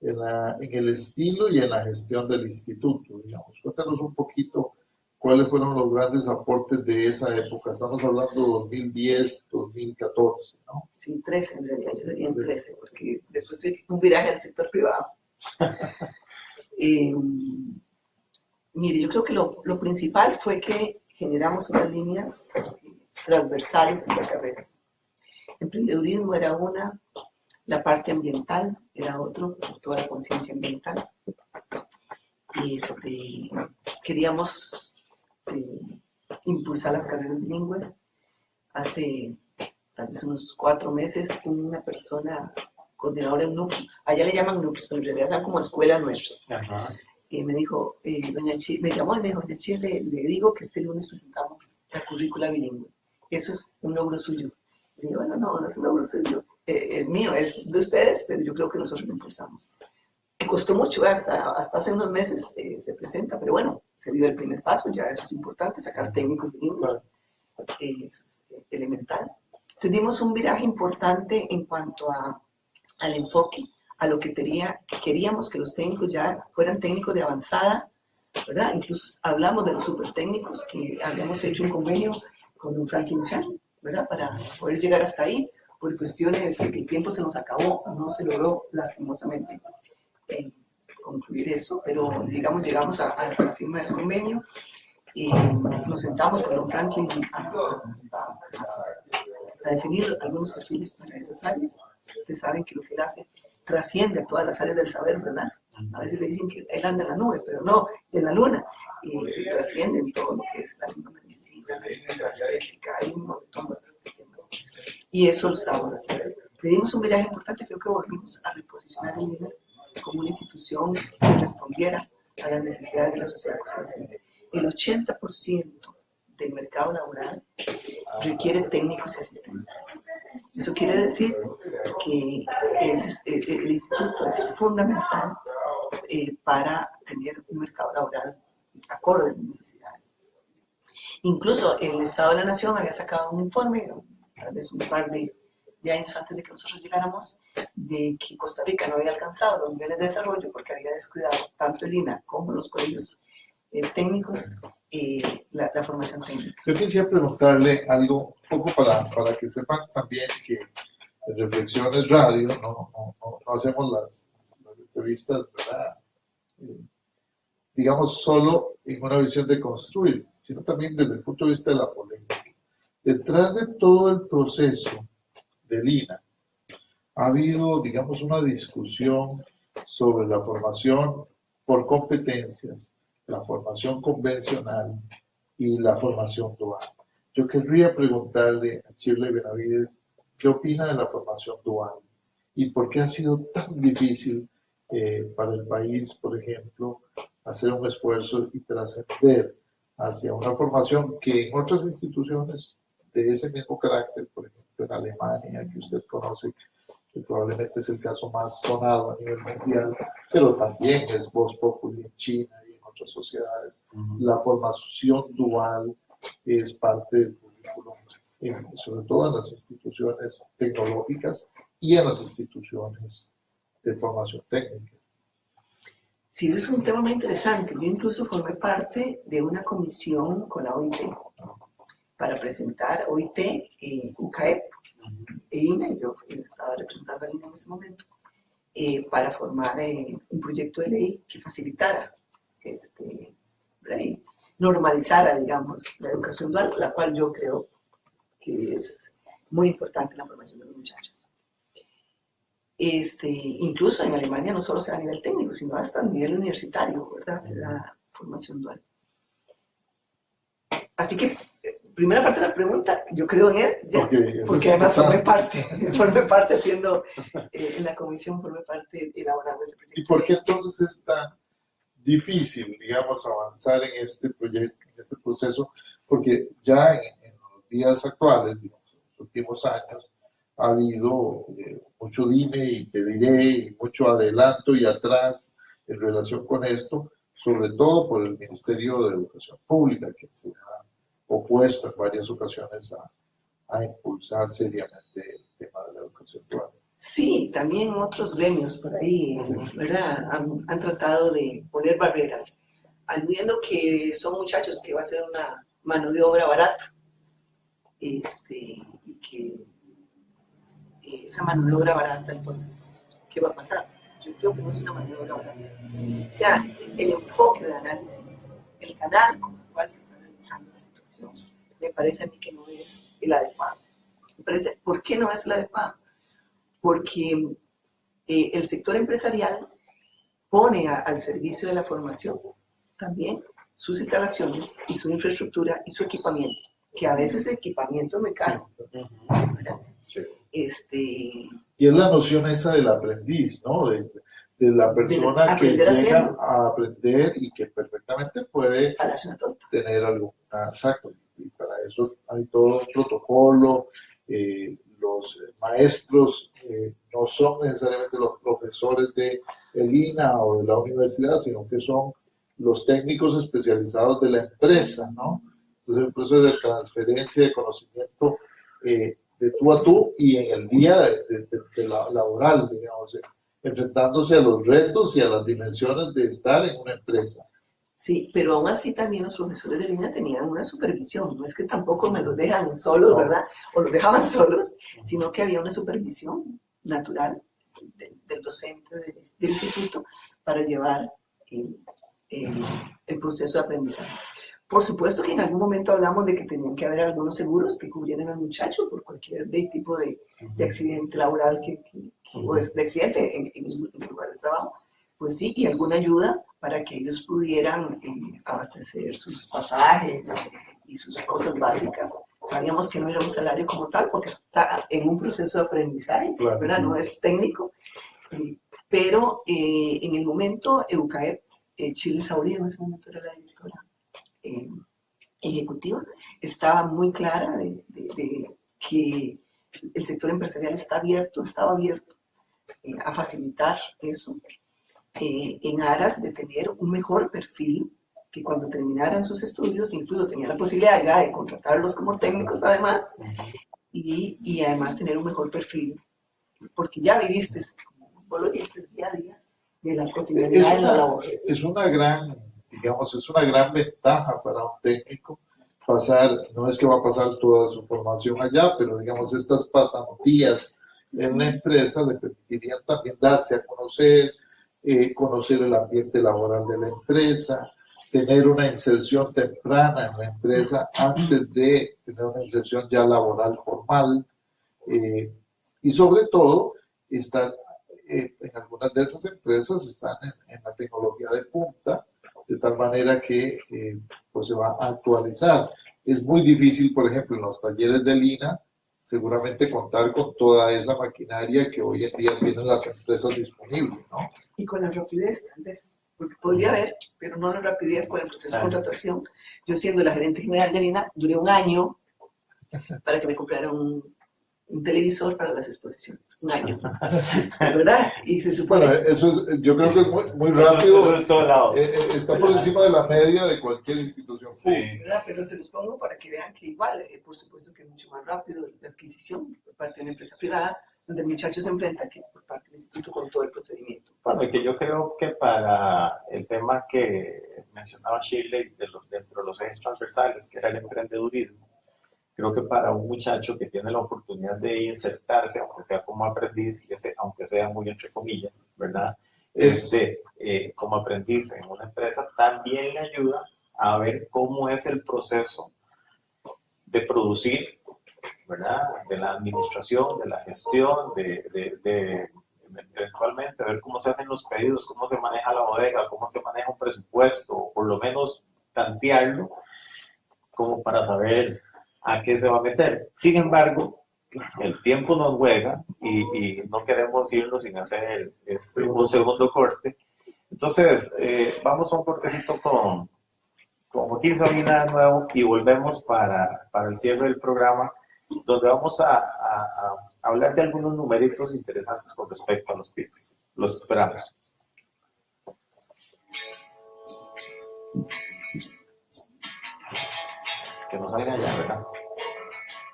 en el estilo y en la gestión del instituto, digamos. Cuéntanos un poquito cuáles fueron los grandes aportes de esa época. Estamos hablando de 2010, 2014, ¿no? Sí, 13 en realidad, yo diría en 13, porque después tuve un viraje al sector privado. Mire, yo creo que lo principal fue que generamos unas líneas transversales en las carreras. Emprendedurismo era una, la parte ambiental era otro, toda la conciencia ambiental. Y queríamos impulsar las carreras bilingües. Hace tal vez unos 4 meses, una persona coordinadora de un núcleo, allá le llaman núcleos, pero en realidad son como escuelas nuestras. Ajá. Me dijo, me llamó y me dijo, doña Chile, le digo que este lunes presentamos la currícula bilingüe. Eso es un logro suyo. Le digo, bueno, no es un logro suyo. El mío es de ustedes, pero yo creo que nosotros lo impulsamos. Me costó mucho, hasta hace unos meses se presenta, pero bueno, se dio el primer paso, ya eso es importante, sacar técnicos bilingües, eso es elemental. Entonces dimos un viraje importante en cuanto al enfoque, a lo que queríamos que los técnicos ya fueran técnicos de avanzada, ¿verdad? Incluso hablamos de los supertécnicos, que habíamos hecho un convenio con un Franklin Chan, ¿verdad? Para poder llegar hasta ahí, por cuestiones de que el tiempo se nos acabó, no se logró lastimosamente concluir eso, pero digamos llegamos a la firma del convenio y nos sentamos con don Franklin a definir algunos perfiles para esas áreas. Ustedes saben que lo que él hace trasciende a todas las áreas del saber, ¿verdad? A veces le dicen que él anda en las nubes, pero no, en la luna, y trasciende en todo lo que es la misma medicina, la estética, hay un montón de temas. Y eso lo estábamos haciendo. Le dimos un viraje importante, creo que volvimos a reposicionar el INE como una institución que respondiera a las necesidades de la sociedad costarricense. El 80% del mercado laboral requiere técnicos y asistentes. Eso quiere decir que el instituto es fundamental para tener un mercado laboral acorde a las necesidades. Incluso el Estado de la Nación había sacado un informe, tal vez un par de años antes de que nosotros llegáramos, de que Costa Rica no había alcanzado los niveles de desarrollo porque había descuidado tanto el INA como los colegios técnicos, la formación técnica. Yo quisiera preguntarle algo un poco para que sepan también que en Reflexiones Radio no hacemos las entrevistas, ¿verdad? Digamos, solo en una visión de construir, sino también desde el punto de vista de la polémica. Detrás de todo el proceso del INA ha habido, digamos, una discusión sobre la formación por competencias, la formación convencional y la formación dual. Yo querría preguntarle a Shirley Benavides qué opina de la formación dual y por qué ha sido tan difícil para el país, por ejemplo, hacer un esfuerzo y trascender hacia una formación que en otras instituciones de ese mismo carácter, por ejemplo en Alemania, que usted conoce, que probablemente es el caso más sonado a nivel mundial, pero también es voz populi en China y en otras sociedades. La formación dual es parte del currículum, sobre todo en las instituciones tecnológicas y en las instituciones de formación técnica. Sí, ese es un tema muy interesante. Yo incluso formé parte de una comisión con la OIT para presentar OIT, UCAEP e INE, yo estaba representando a INE en ese momento, para formar un proyecto de ley que facilitara, normalizara, digamos, la educación dual, la cual yo creo que es muy importante en la formación de los muchachos. Incluso en Alemania no solo se da a nivel técnico, sino hasta a nivel universitario, ¿verdad? Se da formación dual. Así que, primera parte de la pregunta, yo creo en él, ya, porque además formé parte haciendo, en la comisión, formé parte elaborando ese proyecto. ¿Y por qué entonces es tan difícil, digamos, avanzar en este proyecto, en este proceso? Porque ya en los días actuales, digamos, en los últimos años, ha habido mucho dime y te diré, y mucho adelanto y atrás en relación con esto, sobre todo por el Ministerio de Educación Pública, que se ha opuesto en varias ocasiones a impulsar seriamente el tema de la educación dual. Sí, también otros gremios por ahí, ¿verdad? Han tratado de poner barreras, aludiendo que son muchachos que va a ser una mano de obra barata, y que esa mano de obra barata, entonces, ¿qué va a pasar? Yo creo que no es una mano de obra barata. O sea, el enfoque de análisis, el canal con el cual se está analizando la situación, me parece a mí que no es el adecuado. Me parece, ¿por qué no es el adecuado? Porque el sector empresarial pone al servicio de la formación también sus instalaciones y su infraestructura y su equipamiento, que a veces el equipamiento es muy caro, ¿verdad? Sí. Y es la noción esa del aprendiz, ¿no? De la persona que llega a aprender y que perfectamente puede tener alguna, exacto, y para eso hay todo un protocolo. Los maestros no son necesariamente los profesores de el INA o de la universidad, sino que son los técnicos especializados de la empresa, ¿no? Entonces, un proceso de transferencia de conocimiento de tú a tú y en el día de la laboral, digamos, enfrentándose a los retos y a las dimensiones de estar en una empresa. Sí, pero aún así también los profesores de línea tenían una supervisión, no es que tampoco me los dejan solos, ¿verdad? O los dejaban solos, sino que había una supervisión natural del docente del instituto para llevar el proceso de aprendizaje. Por supuesto que en algún momento hablamos de que tenían que haber algunos seguros que cubrieran al muchacho por cualquier tipo de accidente laboral o de accidente en el lugar de trabajo. Pues sí, y alguna ayuda para que ellos pudieran abastecer sus pasajes y sus cosas básicas. Sabíamos que no era un salario como tal porque está en un proceso de aprendizaje, claro, ¿verdad? No es técnico, pero en el momento EUCAEP, Chile Saurí en ese momento era la directora ejecutiva, estaba muy clara de que el sector empresarial estaba abierto a facilitar eso, en aras de tener un mejor perfil, que cuando terminaran sus estudios incluso tenían la posibilidad ya de contratarlos como técnicos además, y además tener un mejor perfil, porque ya viviste, como vos lo dijiste, día a día, de la cotidianidad de la labor. Es una gran, digamos, es una gran ventaja para un técnico pasar, no es que va a pasar toda su formación allá, pero digamos estas pasantías en la empresa le permitirían también darse a conocer, conocer el ambiente laboral de la empresa, tener una inserción temprana en la empresa antes de tener una inserción ya laboral formal, y sobre todo estar en algunas de esas empresas están en la tecnología de punta, de tal manera que pues se va a actualizar. Es muy difícil, por ejemplo, en los talleres de INA, seguramente contar con toda esa maquinaria que hoy en día tienen las empresas disponibles, ¿no? Y con la rapidez, tal vez, porque podría haber, pero no la rapidez por el proceso de contratación. Yo, siendo la gerente general de Lina, duré un año para que me comprara un televisor para las exposiciones. Un año. ¿Verdad? Y se supone... Bueno, eso es, yo creo que es muy rápido. Eso de todo lado. Está por encima de la media de cualquier institución pública. ¿Verdad? Pero se los pongo para que vean que igual, por supuesto que es mucho más rápido la adquisición por parte de una empresa privada, donde el muchacho se enfrenta que por parte del instituto con todo el procedimiento. Bueno, y que yo creo que para el tema que mencionaba Shirley dentro de los ejes transversales, que era el emprendedurismo, creo que para un muchacho que tiene la oportunidad de insertarse, aunque sea como aprendiz, aunque sea muy entre comillas, ¿verdad? Como aprendiz en una empresa, también le ayuda a ver cómo es el proceso de producir, ¿verdad? De la administración, de la gestión, eventualmente ver cómo se hacen los pedidos, cómo se maneja la bodega, cómo se maneja un presupuesto, o por lo menos tantearlo, como para saber a qué se va a meter. Sin embargo, el tiempo nos juega y no queremos irnos sin hacer un segundo corte. Entonces, vamos a un cortecito con Joaquín Sabina de nuevo y volvemos para el cierre del programa, donde vamos a hablar de algunos numeritos interesantes con respecto a los pymes. Los esperamos. Que no salga ya, ¿verdad?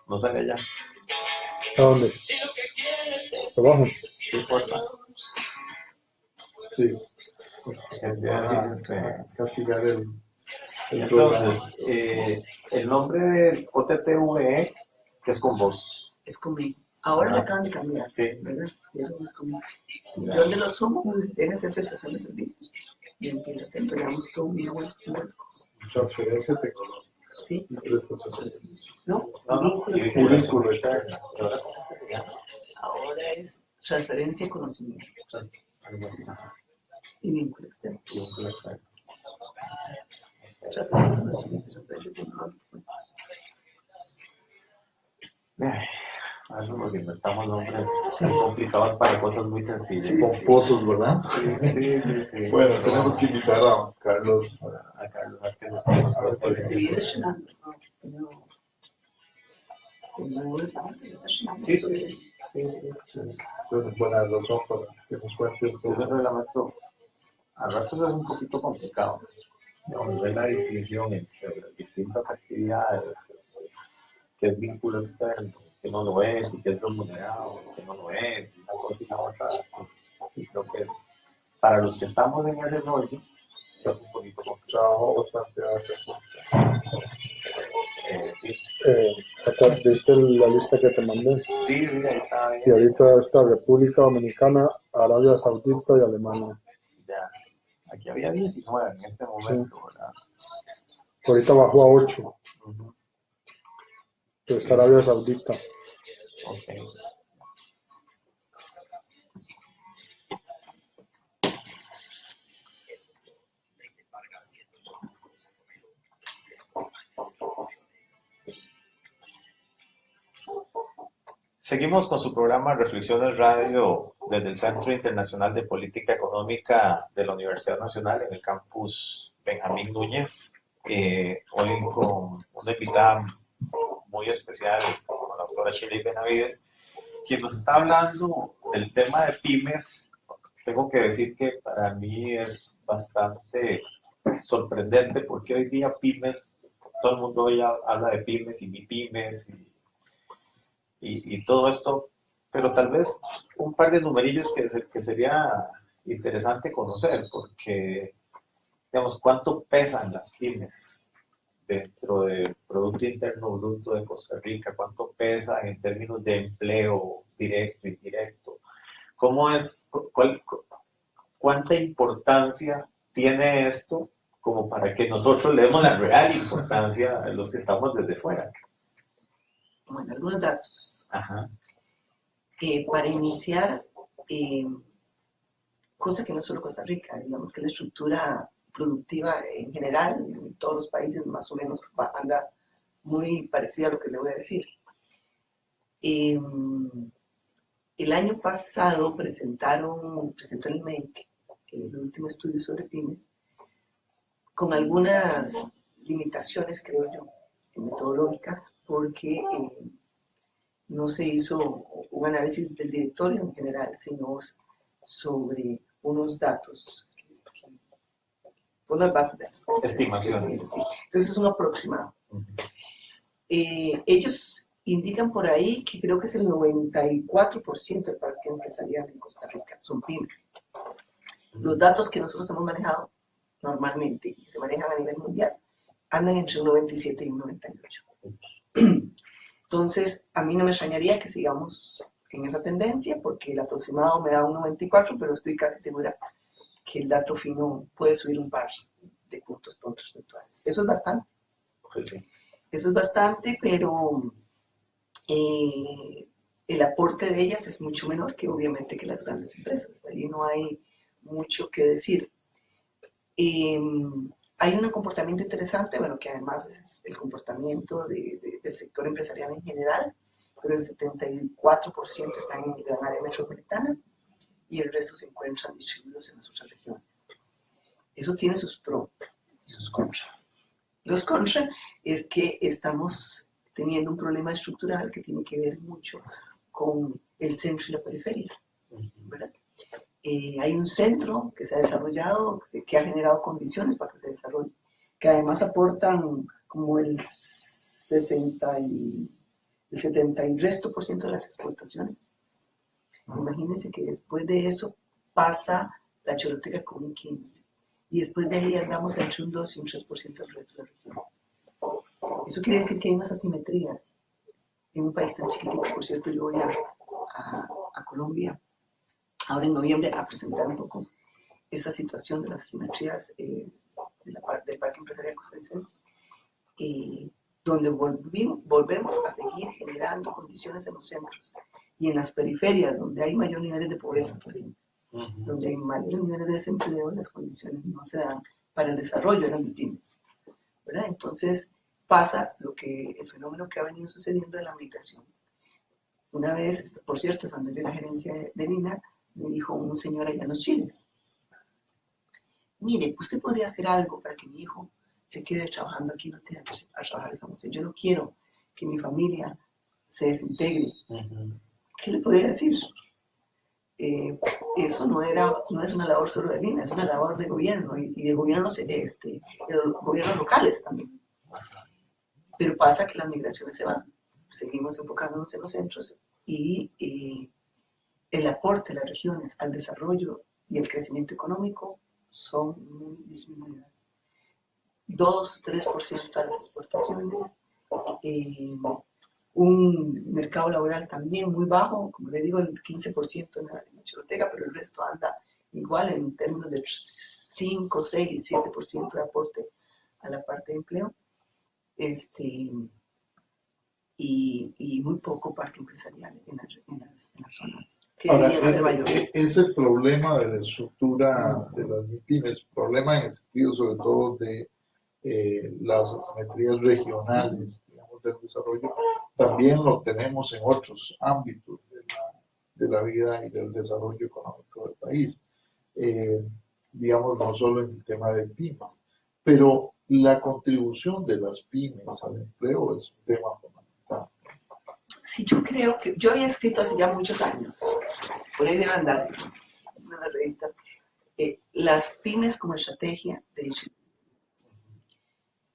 No salga ya. ¿A dónde? ¿Abajo? Sí, porfa. Sí. Castigar el Entonces, el nombre del OTTVE es con vos. Es conmigo. Ahora le acaban de cambiar, Sí. ¿verdad? Ya no es conmigo. ¿De dónde lo sumo? Deja hacer prestación de servicios. Y en el centro llevamos todo un nuevo. transferencia tecnológica. Sí. Prestación. ¿No? No, Vínculo y externo. vínculo externo. ¿Y ahora cómo es que se llama? Ahora es transferencia de conocimiento Algo así. y vínculo externo. Vínculo externo. Transferencia de conocimiento, transferencia tecnológica. A veces nos inventamos nombres complicados para cosas muy sencillas. Sí. Pomposos, ¿verdad? Sí. Bueno, tenemos que invitar a Carlos. A Carlos, a que nos podamos Porque se viene estrenando. Sí. Es buena razón para que nos cuente un Ese poco. reglamento a ratos es un poquito complicado. Digamos, ver la distinción entre las distintas actividades, qué es vínculo externo, qué no lo es, y qué es remunerado, qué no lo es, y una cosa y la otra. Sí, creo que para los que estamos en ese rollo, es un poquito complicado. Trabajo bastante arduo. Sí, ¿Viste la lista que te mandé? sí, ahí está. Y ahorita está República Dominicana, Arabia Saudita y Alemania. Ya. Aquí había 19 en este momento, ¿verdad? Ahorita bajó a 8, Uh-huh. pero está Arabia Saudita. Okay. Seguimos con su programa Reflexiones Radio desde el Centro Internacional de Política Económica de la Universidad Nacional en el campus Benjamín Núñez. Hoy con una invitada muy especial, con la doctora Shirley Benavides, quien nos está hablando del tema de pymes. Tengo que decir que para mí es bastante sorprendente porque hoy día pymes, todo el mundo hoy habla de pymes y MIPYMES y todo esto, pero tal vez un par de numerillos que sería interesante conocer, porque, digamos, ¿cuánto pesan las pymes dentro del Producto Interno Bruto de Costa Rica? ¿Cuánto pesa en términos de empleo directo, indirecto? ¿Cómo es, cuánta importancia tiene esto como para que nosotros le demos la real importancia a los que estamos desde fuera? Bueno, algunos datos. Ajá. Para iniciar, cosa que no es solo Costa Rica, digamos que la estructura productiva en general, en todos los países más o menos anda muy parecida a lo que le voy a decir. El año pasado presentó el MEIC el último estudio sobre pymes, con algunas limitaciones, creo yo, metodológicas, porque no se hizo un análisis del directorio en general, sino sobre unos datos, unas bases de datos. Estimaciones. Sí. Entonces es un aproximado. Ellos indican por ahí que creo que es el 94% del parque empresarial en Costa Rica son pymes. Los datos que nosotros hemos manejado normalmente y se manejan a nivel mundial andan entre un 97 y un 98. Entonces, a mí no me extrañaría que sigamos en esa tendencia, porque el aproximado me da un 94, pero estoy casi segura que el dato fino puede subir un par de puntos porcentuales. Eso es bastante. Pues sí. Eso es bastante, pero el aporte de ellas es mucho menor que obviamente que las grandes empresas. Ahí no hay mucho que decir. Hay un comportamiento interesante, bueno, que además es el comportamiento del sector empresarial en general, pero el 74% está en el gran área metropolitana y el resto se encuentran distribuidos en las otras regiones. Eso tiene sus pros y sus contras. Los contras es que estamos teniendo un problema estructural que tiene que ver mucho con el centro y la periferia, ¿verdad? Hay un centro que se ha desarrollado, que ha generado condiciones para que se desarrolle, que además aportan como el 73% de las exportaciones. Imagínense que después de eso pasa la Choluteca con un 15%, y después de ahí andamos entre un 2 y un 3% del resto de las regiones. Eso quiere decir que hay unas asimetrías en un país tan chiquitito. Por cierto, yo voy a Colombia ahora en noviembre a presentar un poco esa situación de las asimetrías del Parque Empresarial Costarricense, donde volvemos a seguir generando condiciones en los centros y en las periferias, donde hay mayores niveles de pobreza, por ejemplo, donde hay mayores niveles de desempleo, las condiciones no se dan para el desarrollo de las pymes, ¿verdad? Entonces pasa el fenómeno que ha venido sucediendo de la migración. Una vez, por cierto, estando en la gerencia de Lina, me dijo un señor allá en los Chiles: mire, usted podría hacer algo para que mi hijo se quede trabajando aquí, no tenga que a trabajar esa noche. Yo no quiero que mi familia se desintegre. ¿Qué le podría decir? Eso no es una labor solo de Lina, es una labor de gobierno y de gobiernos, de los gobiernos locales también. Pero pasa que las migraciones se van, seguimos enfocándonos en los centros y el aporte de las regiones al desarrollo y el crecimiento económico son muy disminuidas. 2-3% a las exportaciones, un mercado laboral también muy bajo, como le digo, el 15% en la Choluteca, pero el resto anda igual en términos de 5, 6, 7% de aporte a la parte de empleo. Y muy poco parque empresarial en las zonas que ahora, ese problema de la estructura de las MIPYMES, problema en el sentido sobre todo de las asimetrías regionales, digamos, del desarrollo, también lo tenemos en otros ámbitos de la vida y del desarrollo económico del país. Digamos, no solo en el tema de pymes, pero la contribución de las pymes al empleo es un tema fundamental. Sí, yo creo que yo había escrito hace ya muchos años, por ahí debe andar en una de las revistas, las pymes como estrategia de distribución.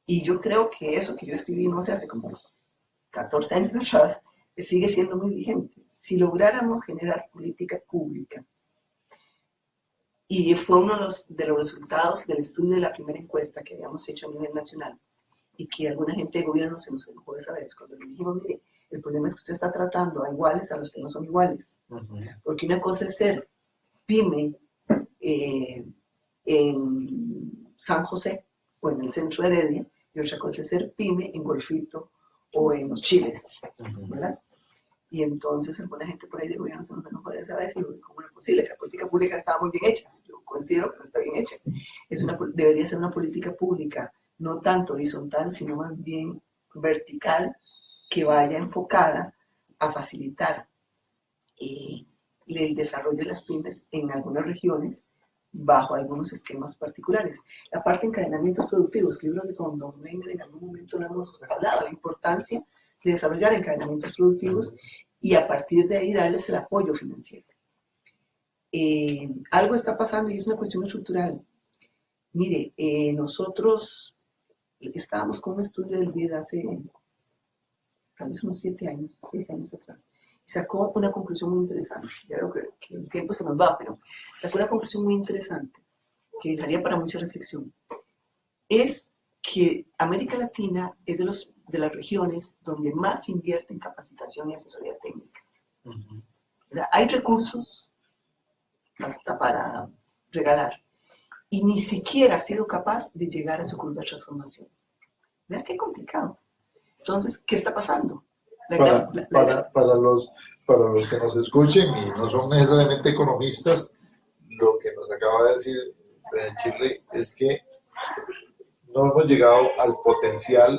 Y yo creo que eso que yo escribí, no sé, hace como 14 años atrás, sigue siendo muy vigente. Si lográramos generar política pública, y fue uno de los resultados del estudio de la primera encuesta que habíamos hecho a nivel nacional, y que alguna gente de gobierno se nos enojó esa vez, cuando le dijimos: mire, el problema es que usted está tratando a iguales a los que no son iguales. Porque una cosa es ser pyme en San José o en el centro de Heredia, y otra cosa es ser pyme en Golfito o en los Chiles, ¿verdad? Y entonces alguna gente por ahí de gobierno se nos enojó esa vez y dijo: ¿cómo es posible? Que la política pública estaba muy bien hecha. Yo considero que no está bien hecha. Debería ser una política pública no tanto horizontal, sino más bien vertical, que vaya enfocada a facilitar el desarrollo de las pymes en algunas regiones bajo algunos esquemas particulares. La parte de encadenamientos productivos, que yo creo que con Don Neymar en algún momento lo hemos hablado, la importancia de desarrollar encadenamientos productivos y a partir de ahí darles el apoyo financiero. Algo está pasando y es una cuestión estructural. Mire, nosotros estábamos con un estudio del BID hace tal vez unos 6 años atrás, y sacó una conclusión muy interesante. Ya veo que el tiempo se nos va, pero sacó una conclusión muy interesante que dejaría para mucha reflexión. Es que América Latina es de las regiones donde más se invierte en capacitación y asesoría técnica. Hay recursos hasta para regalar, y ni siquiera ha sido capaz de llegar a su curva de transformación. Vean qué complicado. Entonces, ¿qué está pasando? Para los que nos escuchen y no son necesariamente economistas, lo que nos acaba de decir Shirley es que no hemos llegado al potencial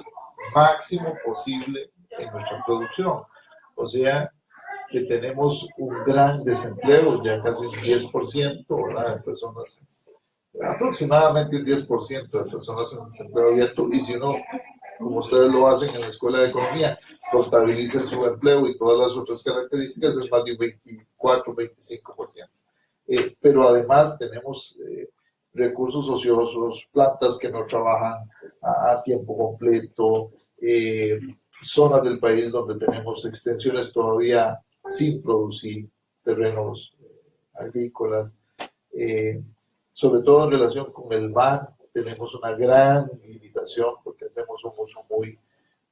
máximo posible en nuestra producción. O sea, que tenemos un gran desempleo, ya casi un 10%, ¿verdad?, de personas, aproximadamente un 10% de personas en desempleo abierto, y si uno, como ustedes lo hacen en la Escuela de Economía, contabiliza el subempleo y todas las otras características, es más de un 24-25%. Pero además tenemos recursos ociosos, plantas que no trabajan a tiempo completo, zonas del país donde tenemos extensiones todavía sin producir, terrenos agrícolas, sobre todo en relación con el mar, tenemos una gran limitación porque hacemos un uso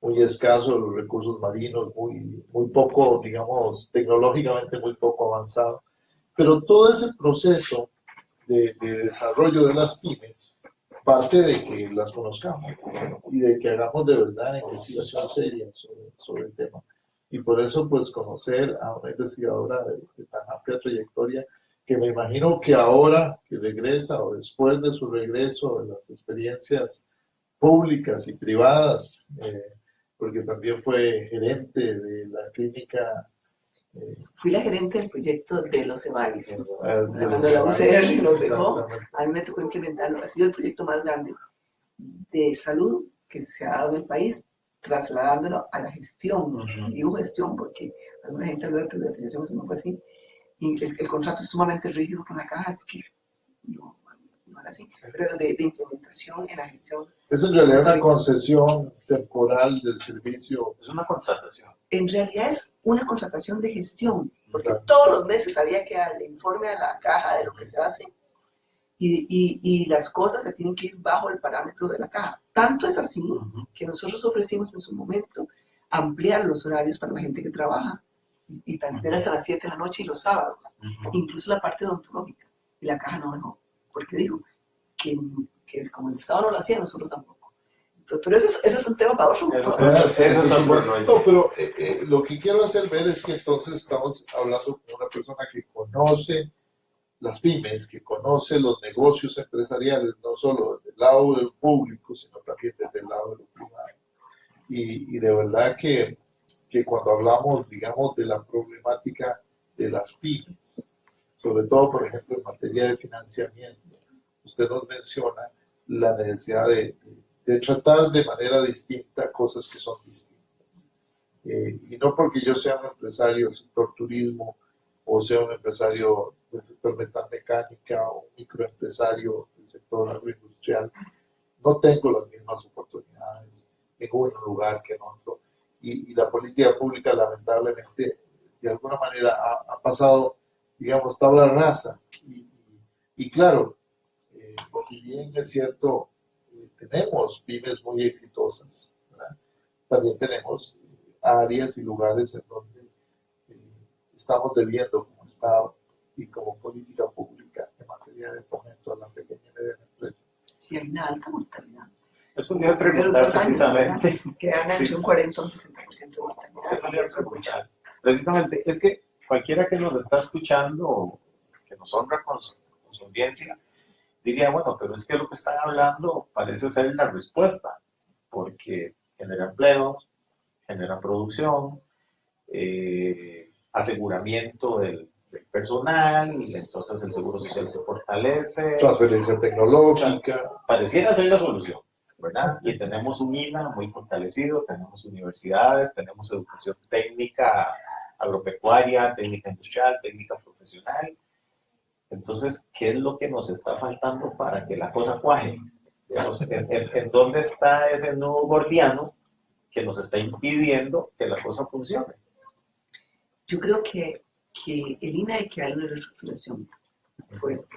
muy escaso de los recursos marinos, muy poco, digamos, tecnológicamente muy poco avanzado. Pero todo ese proceso de desarrollo de las pymes parte de que las conozcamos y de que hagamos de verdad investigación seria sobre el tema. Y por eso, pues, conocer a una investigadora de tan amplia trayectoria, que me imagino que ahora que regresa o después de su regreso de las experiencias públicas y privadas, porque también fue gerente de la clínica. Fui la gerente del proyecto de los EVAIS. Cuando la UCR nos dejó, exactamente. a mí me tocó implementarlo. Ha sido el proyecto más grande de salud que se ha dado en el país, trasladándolo a la gestión. Digo gestión porque alguna gente habla de privatización, eso no fue así. Y el contrato es sumamente rígido con la caja, así que no era así, pero de implementación en la gestión. Es en realidad una concesión temporal del servicio. Es una contratación. En realidad es una contratación de gestión, porque Claro. todos los meses había que darle informe a la caja de lo que se hace y las cosas se tienen que ir bajo el parámetro de la caja. Tanto es así que nosotros ofrecimos en su momento ampliar los horarios para la gente que trabaja y también hasta las 7 de la noche y los sábados, incluso la parte odontológica. Y la caja no dejó, porque dijo que como el Estado no lo hacía, nosotros tampoco. Entonces, pero ese es un tema para otro. No, pero lo que quiero hacer ver es que entonces estamos hablando con una persona que conoce las pymes, que conoce los negocios empresariales, no solo desde el lado del público, sino también desde el lado de lo privado. Y de verdad que cuando hablamos, digamos, de la problemática de las pymes, sobre todo, por ejemplo, en materia de financiamiento, usted nos menciona la necesidad de tratar de manera distinta cosas que son distintas. Y no porque yo sea un empresario del sector turismo o sea un empresario del sector metalmecánica o un microempresario del sector agroindustrial, no tengo las mismas oportunidades en un lugar que en otro. Y la política pública, lamentablemente, de alguna manera ha pasado, digamos, tabla rasa. Y claro, si bien es cierto, tenemos pymes muy exitosas, ¿verdad?, también tenemos áreas y lugares en donde estamos debiendo como Estado y como política pública en materia de fomento a la pequeña y mediana empresa. Sí, hay una alta mortalidad. Eso le iba a preguntar precisamente. Que han hecho un 40 o un 60% de mortalidad. Eso le iba a preguntar. Precisamente, es que cualquiera que nos está escuchando, que nos honra con su audiencia, diría, bueno, pero es que lo que están hablando parece ser la respuesta, porque genera empleos, genera producción, aseguramiento del personal, entonces el seguro social se fortalece. Transferencia tecnológica. Pareciera ser la solución, ¿verdad? Y tenemos un INA muy fortalecido, tenemos universidades, tenemos educación técnica agropecuaria, técnica industrial, técnica profesional. Entonces, ¿qué es lo que nos está faltando para que la cosa cuaje? Digamos, ¿en dónde está ese nudo gordiano que nos está impidiendo que la cosa funcione? Yo creo que el INA hay que darle una reestructuración fuerte.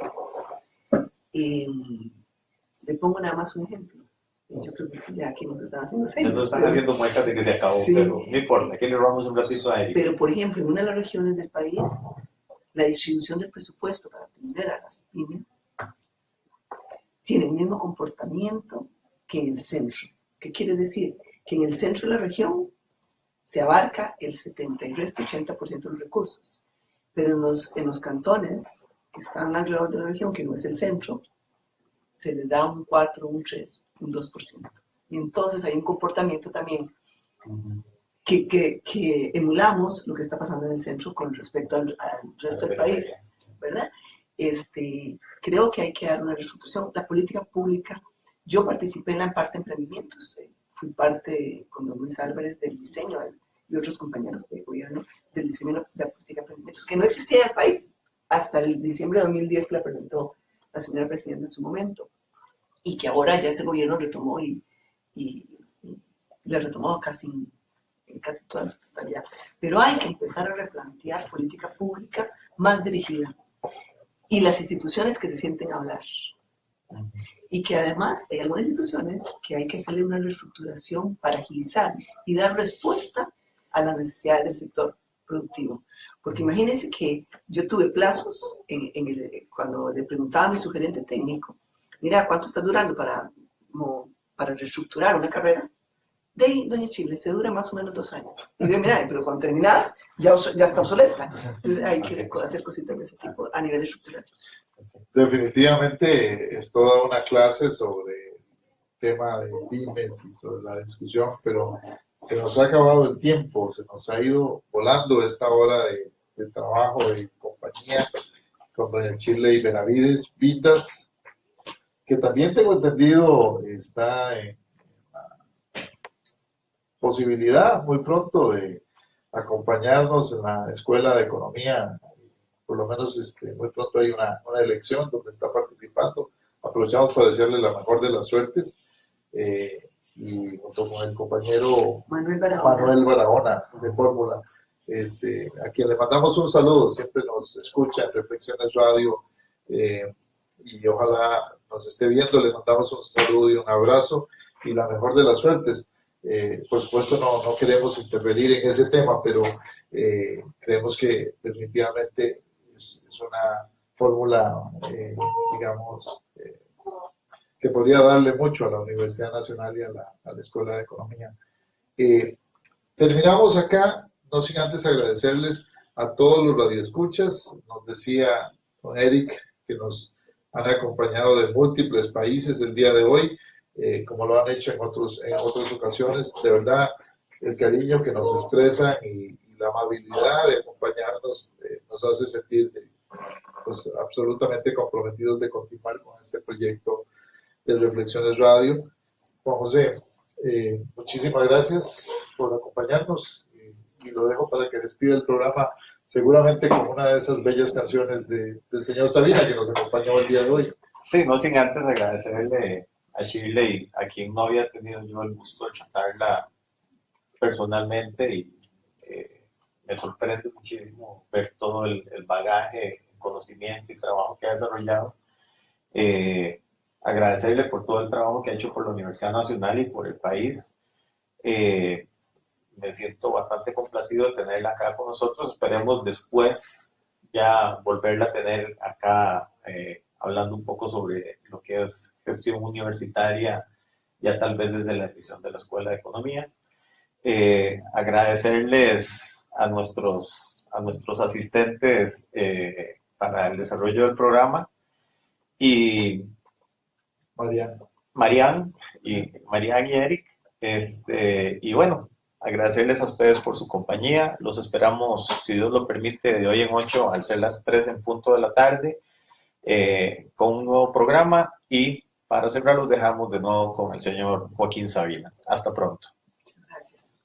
Le pongo nada más un ejemplo. Yo creo que ya aquí nos están haciendo señas. Nos están haciendo muestras de que se acabó, sí, pero no importa, aquí le robamos un ratito a Eric. Pero, por ejemplo, en una de las regiones del país, la distribución del presupuesto para atender a las pymes tiene el mismo comportamiento que en el centro. ¿Qué quiere decir? Que en el centro de la región se abarca el 70 y el resto 80% de los recursos. Pero en los cantones que están alrededor de la región, que no es el centro, se les da un 4, un 3, un 2%. Y entonces hay un comportamiento también que emulamos lo que está pasando en el centro con respecto al resto del país, ¿verdad? Creo que hay que dar una reestructuración. La política pública, yo participé en la parte de emprendimientos, fui parte con don Luis Álvarez del diseño y otros compañeros de gobierno del diseño de la política de emprendimientos, que no existía en el país hasta el diciembre de 2010 que la presentó la señora presidenta en su momento, y que ahora ya este gobierno retomó y la retomó casi toda su totalidad. Pero hay que empezar a replantear política pública más dirigida y las instituciones que se sienten a hablar. Y que además hay algunas instituciones que hay que hacerle una reestructuración para agilizar y dar respuesta a las necesidades del sector productivo. Porque imagínense que yo tuve plazos cuando le preguntaba a mi sugerente técnico, mira, ¿cuánto está durando para reestructurar una carrera? De ahí, doña Chile, se dura más o menos 2 años. Y yo, mira, pero cuando terminas, ya está obsoleta. Entonces hay que hacer cositas de ese tipo a nivel estructural. Definitivamente es toda una clase sobre el tema de pymes y sobre la discusión, pero se nos ha acabado el tiempo, se nos ha ido volando esta hora de trabajo, de compañía con doña Shirley Benavides Vitas, que también tengo entendido está en la posibilidad muy pronto de acompañarnos en la Escuela de Economía. Por lo menos muy pronto hay una elección donde está participando. Aprovechamos para desearle la mejor de las suertes. Y junto con el compañero Manuel Barahona de Fórmula, a quien le mandamos un saludo, siempre nos escucha en Reflexiones Radio, y ojalá nos esté viendo. Le mandamos un saludo y un abrazo y la mejor de las suertes. Por supuesto no queremos intervenir en ese tema, pero creemos que definitivamente es una fórmula, digamos, que podría darle mucho a la Universidad Nacional y a la Escuela de Economía. Terminamos acá, no sin antes agradecerles a todos los radioescuchas. Nos decía don Eric que nos han acompañado de múltiples países el día de hoy, como lo han hecho en otras ocasiones. De verdad, el cariño que nos expresan y la amabilidad de acompañarnos nos hace sentir pues, absolutamente comprometidos de continuar con este proyecto de Reflexiones Radio. Juan José, muchísimas gracias por acompañarnos y lo dejo para que despida el programa, seguramente con una de esas bellas canciones del señor Sabina que nos acompañó el día de hoy. Sí, no sin antes agradecerle a Shirley, a quien no había tenido yo el gusto de tratarla personalmente, y me sorprende muchísimo ver todo el bagaje, conocimiento y trabajo que ha desarrollado. Agradecerle por todo el trabajo que ha hecho por la Universidad Nacional y por el país. Me siento bastante complacido de tenerla acá con nosotros. Esperemos después ya volverla a tener acá hablando un poco sobre lo que es gestión universitaria, ya tal vez desde la división de la Escuela de Economía. Agradecerles a nuestros asistentes para el desarrollo del programa, y Marian y Eric, y bueno, agradecerles a ustedes por su compañía. Los esperamos, si Dios lo permite, de hoy en 8 al ser las 3 en punto de la tarde, con un nuevo programa. Y para cerrar los dejamos de nuevo con el señor Joaquín Sabina. Hasta pronto. Muchas gracias.